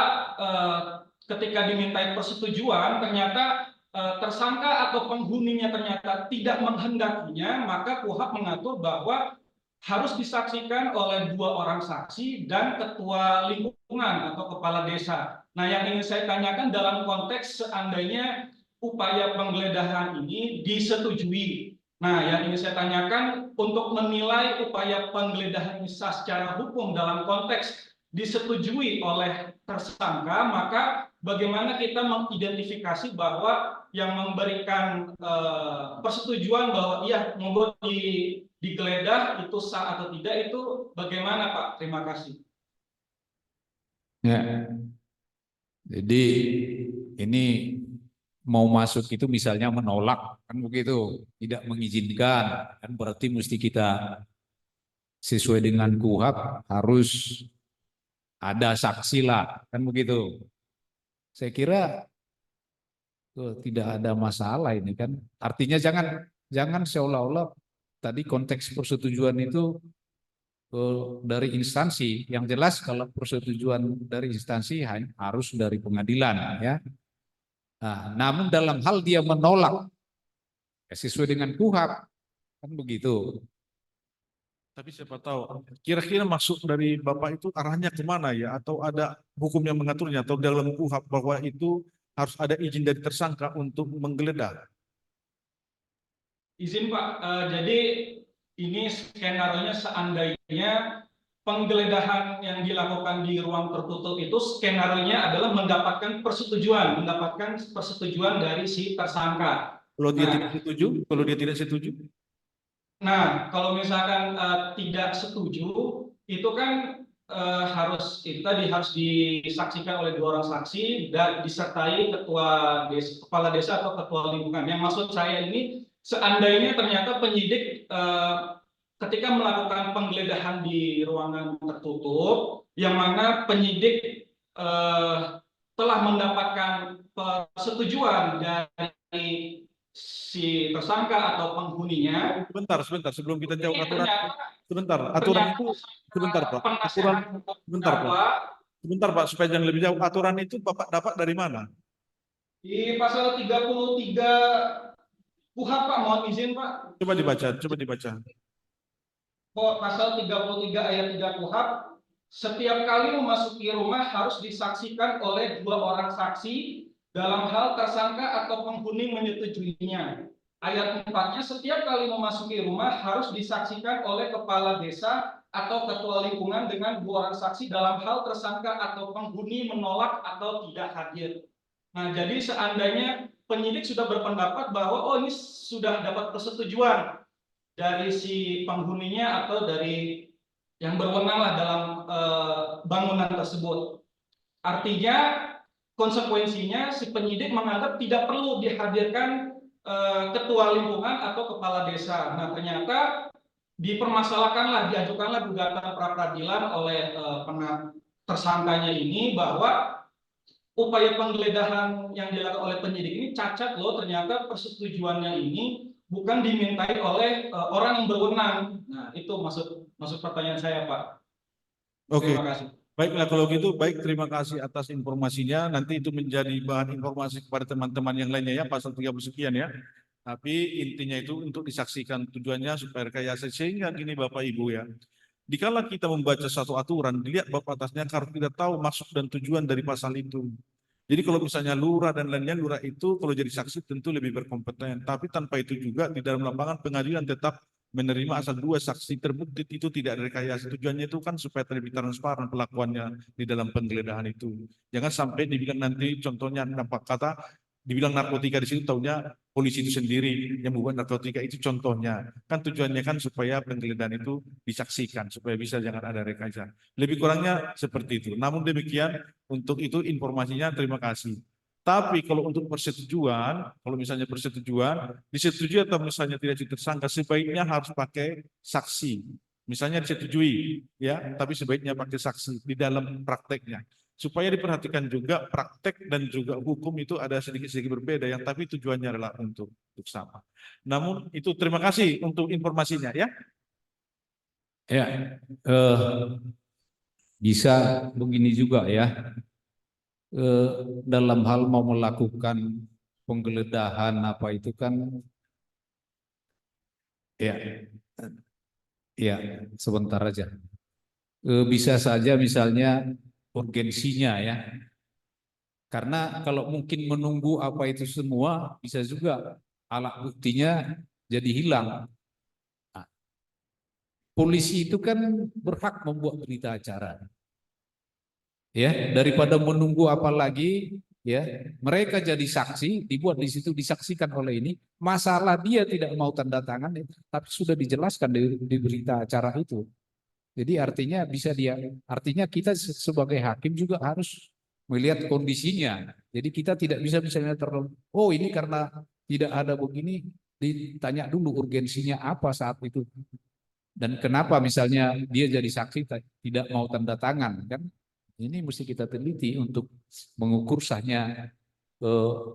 ketika dimintai persetujuan ternyata tersangka atau penghuninya ternyata tidak menghendakinya, maka KUHP mengatur bahwa harus disaksikan oleh 2 orang saksi dan ketua lingkungan atau kepala desa. Nah, yang ingin saya tanyakan dalam konteks seandainya upaya penggeledahan ini disetujui. Nah, yang ingin saya tanyakan untuk menilai upaya penggeledahan ini secara hukum dalam konteks disetujui oleh tersangka, maka bagaimana kita mengidentifikasi bahwa yang memberikan persetujuan bahwa iya monggo digeledah itu sah atau tidak, itu bagaimana Pak? Terima kasih. Ya. Jadi ini mau masuk itu misalnya menolak kan begitu, tidak mengizinkan kan berarti mesti kita sesuai dengan KUHP harus ada saksi lah kan begitu. Saya kira tidak ada masalah ini kan. Artinya jangan seolah-olah tadi konteks persetujuan itu dari instansi. Yang jelas kalau persetujuan dari instansi harus dari pengadilan ya. Nah, namun dalam hal dia menolak sesuai dengan KUHP kan begitu. Tapi siapa tahu, kira-kira maksud dari Bapak itu arahnya kemana ya? Atau ada hukum yang mengaturnya? Atau dalam KUHP bahwa itu harus ada izin dari tersangka untuk menggeledah? Izin Pak, jadi ini skenario-nya seandainya penggeledahan yang dilakukan di ruang tertutup itu skenario-nya adalah mendapatkan persetujuan dari si tersangka. Kalau dia Nah, tidak setuju, kalau dia tidak setuju, Nah, kalau misalkan tidak setuju, itu kan harus disaksikan oleh 2 orang saksi dan disertai kepala desa atau ketua lingkungan. Yang maksud saya ini, seandainya ternyata penyidik ketika melakukan penggeledahan di ruangan tertutup, yang mana penyidik telah mendapatkan persetujuan dari si tersangka atau penghuninya. sebentar, sebelum kita jauh Ini aturan, ternyata aturan itu, sebentar Pak, aturan, penasehat hukum terdakwa sebentar Pak, supaya jangan lebih jauh, aturan itu Bapak dapat dari mana? di pasal 33 KUHP Pak, mohon izin Pak. Coba dibaca. Pasal 33 ayat 3 KUHP, setiap kali memasuki rumah harus disaksikan oleh 2 orang saksi dalam hal tersangka atau penghuni menyetujuinya. Ayat 4-nya, setiap kali memasuki rumah harus disaksikan oleh kepala desa atau ketua lingkungan dengan 2 orang saksi dalam hal tersangka atau penghuni menolak atau tidak hadir. Nah, jadi seandainya penyidik sudah berpendapat bahwa ini sudah dapat persetujuan dari si penghuninya atau dari yang berwenang lah dalam bangunan tersebut. Artinya konsekuensinya si penyidik menganggap tidak perlu dihadirkan ketua lingkungan atau kepala desa. Nah, ternyata diajukanlah gugatan pra peradilan oleh tersangkanya ini bahwa upaya penggeledahan yang dilakukan oleh penyidik ini cacat loh, ternyata persetujuannya ini bukan dimintai oleh orang yang berwenang. Nah, itu maksud pertanyaan saya, Pak. Oke. Terima kasih. Baiklah kalau gitu, baik, terima kasih atas informasinya. Nanti itu menjadi bahan informasi kepada teman-teman yang lainnya ya, pasal 30 sekian ya. Tapi intinya itu untuk disaksikan, tujuannya supaya rekayasa, sehingga gini Bapak Ibu ya. Dikala kita membaca satu aturan, dilihat Bapak atasnya harus kita tahu maksud dan tujuan dari pasal itu. Jadi kalau misalnya lurah dan lainnya, lurah itu kalau jadi saksi tentu lebih berkompeten. Tapi tanpa itu juga di dalam lapangan pengadilan tetap menerima asal 2 saksi terbukti itu tidak ada rekayasa. Tujuannya itu kan supaya lebih transparan pelakuannya di dalam penggeledahan itu. Jangan sampai dibilang nanti contohnya nampak kata dibilang narkotika di situ taunya polisi itu sendiri yang membuat narkotika, itu contohnya. Kan tujuannya kan supaya penggeledahan itu disaksikan supaya bisa jangan ada rekayasa. Lebih kurangnya seperti itu. Namun demikian untuk itu informasinya terima kasih. Tapi kalau untuk persetujuan, kalau misalnya persetujuan, disetujui atau misalnya tidak tersangka, sebaiknya harus pakai saksi. Misalnya disetujui, ya, tapi sebaiknya pakai saksi di dalam prakteknya. Supaya diperhatikan juga praktek dan juga hukum itu ada sedikit-sedikit berbeda, yang tapi tujuannya adalah untuk sama. Namun itu terima kasih untuk informasinya ya. Ya, bisa begini juga ya. Dalam hal mau melakukan penggeledahan apa itu kan ya sebentar aja. Bisa saja misalnya urgensinya ya. Karena kalau mungkin menunggu apa itu semua bisa juga alat buktinya jadi hilang. Nah, polisi itu kan berhak membuat berita acara. Ya, daripada menunggu apa lagi, ya, mereka jadi saksi, dibuat di situ disaksikan oleh ini, masalah dia tidak mau tanda tangan, tapi sudah dijelaskan di berita acara itu. Jadi artinya artinya kita sebagai hakim juga harus melihat kondisinya. Jadi kita tidak bisa misalnya oh ini karena tidak ada begini, ditanya dulu urgensinya apa saat itu. Dan kenapa misalnya dia jadi saksi tidak mau tanda tangan, kan? Ini mesti kita teliti untuk mengukur sahnya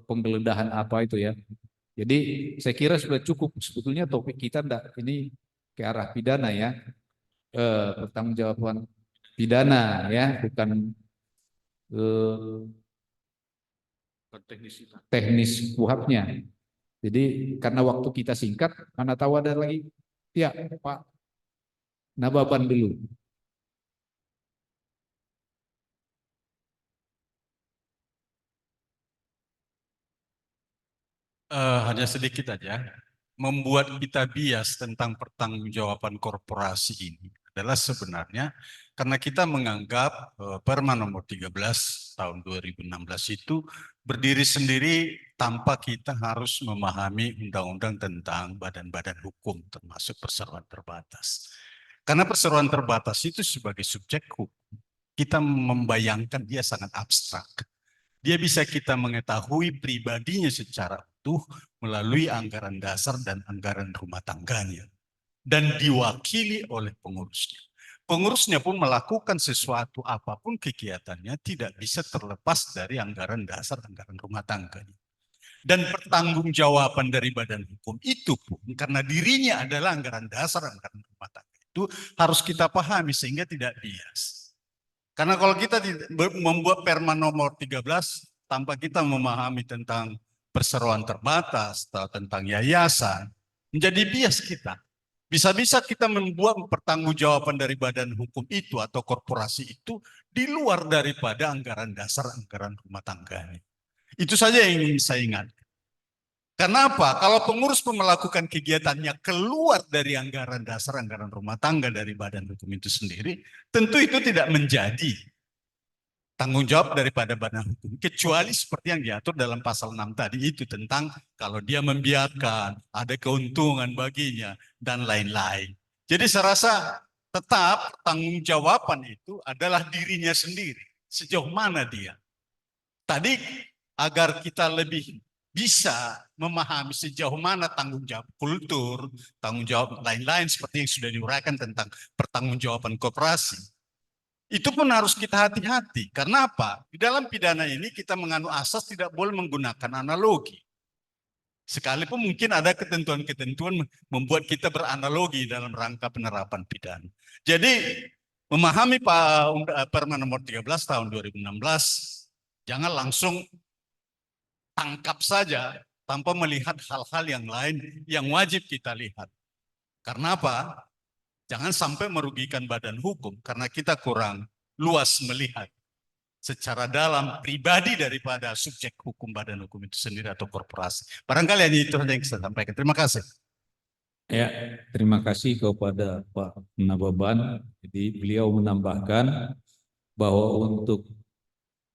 penggeledahan apa itu ya. Jadi saya kira sudah cukup, sebetulnya topik kita ini ke arah pidana ya, pertanggungjawaban pidana ya, bukan teknis KUHP-nya. Jadi karena waktu kita singkat, mana tahu ada lagi ya Pak Nababan dulu. Hanya sedikit aja. Membuat kita bias tentang pertanggungjawaban korporasi ini adalah sebenarnya karena kita menganggap Perma nomor 13 tahun 2016 itu berdiri sendiri tanpa kita harus memahami undang-undang tentang badan-badan hukum termasuk perseroan terbatas. Karena perseroan terbatas itu sebagai subjek hukum, kita membayangkan dia sangat abstrak. Dia bisa kita mengetahui pribadinya secara utuh melalui anggaran dasar dan anggaran rumah tangganya. Dan diwakili oleh pengurusnya. Pengurusnya pun melakukan sesuatu apapun kegiatannya tidak bisa terlepas dari anggaran dasar, anggaran rumah tangganya. Dan pertanggungjawaban dari badan hukum itu pun karena dirinya adalah anggaran dasar, anggaran rumah tangga itu harus kita pahami sehingga tidak bias. Karena kalau kita membuat Perma nomor 13 tanpa kita memahami tentang perseroan terbatas atau tentang yayasan, menjadi bias kita. Bisa-bisa kita membuat pertanggungjawaban dari badan hukum itu atau korporasi itu di luar daripada anggaran dasar, anggaran rumah tangganya. Itu saja yang ingin saya ingatkan. Kenapa? Kalau pengurus melakukan kegiatannya keluar dari anggaran dasar, anggaran rumah tangga dari badan hukum itu sendiri, tentu itu tidak menjadi tanggung jawab daripada badan hukum. Kecuali seperti yang diatur dalam pasal 6 tadi itu tentang kalau dia membiarkan, ada keuntungan baginya, dan lain-lain. Jadi saya rasa tetap tanggung jawaban itu adalah dirinya sendiri. Sejauh mana dia. Tadi agar kita lebih bisa memahami sejauh mana tanggung jawab kultur, tanggung jawab lain-lain seperti yang sudah diuraikan tentang pertanggungjawaban koperasi. Itu pun harus kita hati-hati. Karena apa? Di dalam pidana ini kita mengandung asas tidak boleh menggunakan analogi. Sekalipun mungkin ada ketentuan-ketentuan membuat kita beranalogi dalam rangka penerapan pidana. Jadi memahami Perma nomor 13 tahun 2016, jangan langsung tangkap saja tanpa melihat hal-hal yang lain yang wajib kita lihat. Karena apa? Jangan sampai merugikan badan hukum karena kita kurang luas melihat secara dalam pribadi daripada subjek hukum badan hukum itu sendiri atau korporasi. Barangkali hanya itu saja yang saya sampaikan. Terima kasih. Ya, terima kasih kepada Pak Nababan. Jadi beliau menambahkan bahwa untuk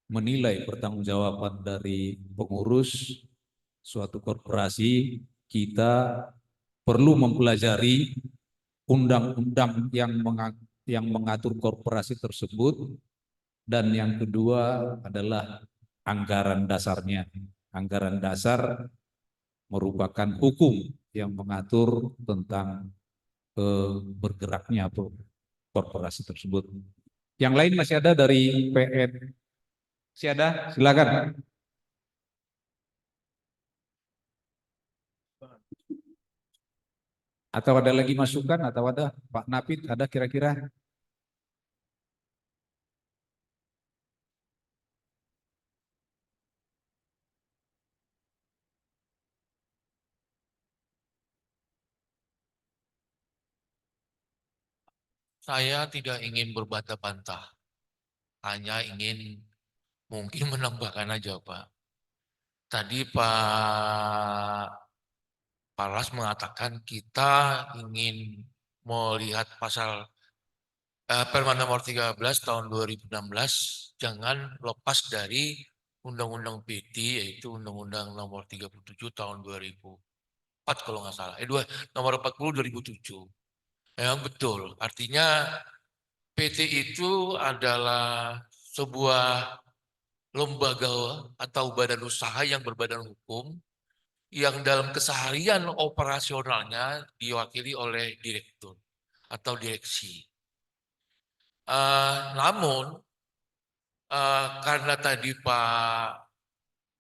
menilai pertanggungjawaban dari pengurus suatu korporasi, kita perlu mempelajari undang-undang yang mengatur korporasi tersebut, dan yang kedua adalah anggaran dasarnya. Anggaran dasar merupakan hukum yang mengatur tentang bergeraknya korporasi tersebut. Yang lain masih ada dari PN? Masih ada? Silakan. Atau ada lagi masukan? Atau ada Pak Napit? Ada kira-kira? Saya tidak ingin berbantah-bantah, hanya ingin mungkin menambahkan aja Pak. Tadi Pak Palas mengatakan kita ingin melihat pasal Perma nomor 13 tahun 2016 jangan lepas dari Undang-Undang PT yaitu Undang-Undang nomor 37 tahun 2004 kalau nggak salah. Nomor 40 2007. Memang betul. Artinya PT itu adalah sebuah lembaga atau badan usaha yang berbadan hukum yang dalam keseharian operasionalnya diwakili oleh direktur atau direksi. Namun karena tadi Pak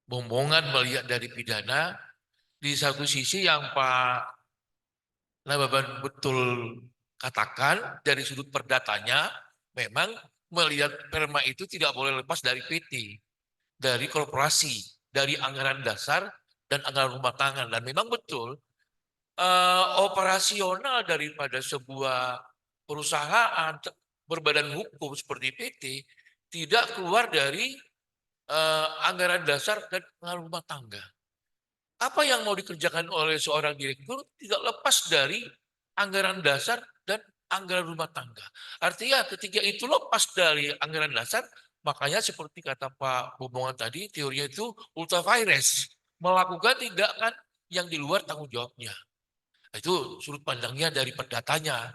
Bombongan melihat dari pidana, di satu sisi yang Pak Nababan betul katakan dari sudut perdatanya, memang melihat Perma itu tidak boleh lepas dari PT, dari korporasi, dari anggaran dasar dan anggaran rumah tangga. Dan memang betul operasional daripada sebuah perusahaan berbadan hukum seperti PT tidak keluar dari anggaran dasar dan anggaran rumah tangga. Apa yang mau dikerjakan oleh seorang direktur tidak lepas dari anggaran dasar dan anggaran rumah tangga. Artinya ketika itu lepas dari anggaran dasar, makanya seperti kata Pak Bomongan tadi, teorinya itu ultravires, melakukan tindakan yang di luar tanggung jawabnya. Itu sudut pandangnya dari perdatanya.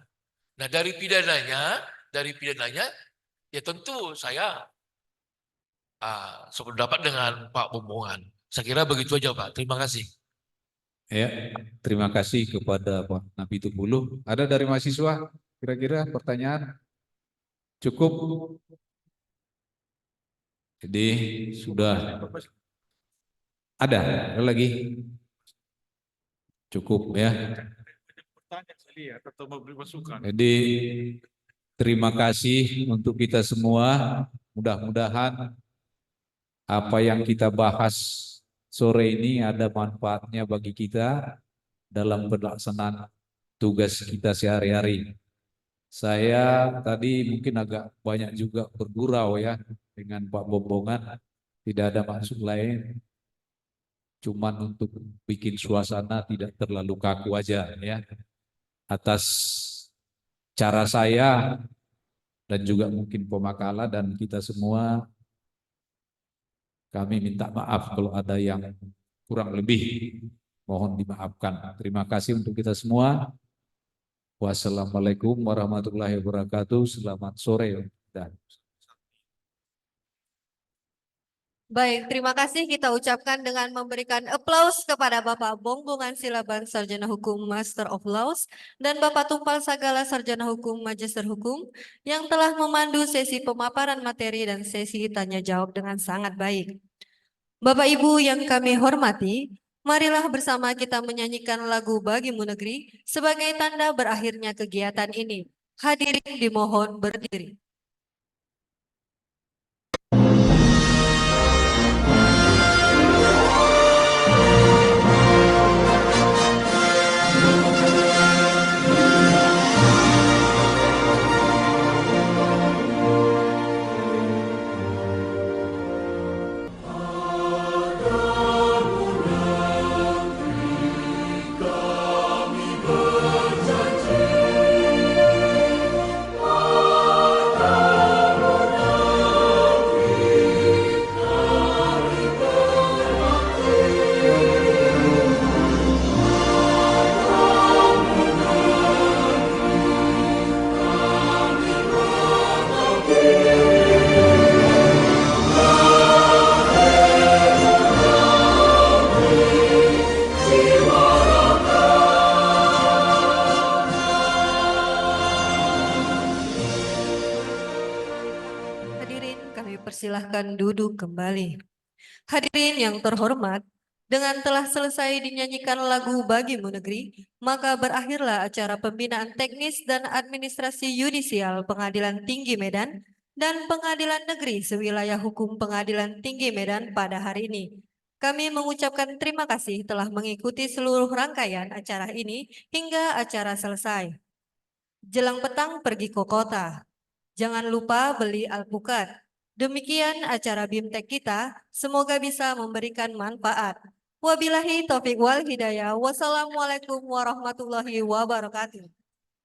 Nah, dari pidananya ya tentu saya sependapat dengan Pak Bomongan. Saya kira begitu aja, Pak. Terima kasih. Ya, terima kasih kepada Pak Nabi Tupulu. Ada dari mahasiswa kira-kira pertanyaan? Cukup? Jadi sudah ada lagi? Cukup ya. Bertanya saya lihat atau memberi masukan. Jadi terima kasih untuk kita semua. Mudah-mudahan apa yang kita bahas sore ini ada manfaatnya bagi kita dalam pelaksanaan tugas kita sehari-hari. Saya tadi mungkin agak banyak juga bergurau ya dengan Pak Bombongan. Tidak ada maksud lain. Cuman untuk bikin suasana tidak terlalu kaku aja ya. Atas cara saya dan juga mungkin pemakala dan kita semua, kami minta maaf kalau ada yang kurang lebih, mohon dimaafkan. Terima kasih untuk kita semua. Wassalamualaikum warahmatullahi wabarakatuh. Selamat sore. Baik, terima kasih kita ucapkan dengan memberikan aplaus kepada Bapak Bombongan Silaban Sarjana Hukum Master of Laws dan Bapak Tumpal Sagala Sarjana Hukum Magister Hukum yang telah memandu sesi pemaparan materi dan sesi tanya jawab dengan sangat baik. Bapak Ibu yang kami hormati, marilah bersama kita menyanyikan lagu Bagimu Negeri sebagai tanda berakhirnya kegiatan ini. Hadirin dimohon berdiri. Persilahkan duduk kembali. Hadirin yang terhormat, dengan telah selesai dinyanyikan lagu Bagimu Negeri, maka berakhirlah acara pembinaan teknis dan administrasi yudisial Pengadilan Tinggi Medan dan Pengadilan Negeri Sewilayah Hukum Pengadilan Tinggi Medan pada hari ini. Kami mengucapkan terima kasih telah mengikuti seluruh rangkaian acara ini hingga acara selesai. Jelang petang pergi ke kota. Jangan lupa beli alpukat. Demikian acara BIMTEK kita, semoga bisa memberikan manfaat. Wabillahi taufiq wal hidayah. Wassalamualaikum warahmatullahi wabarakatuh.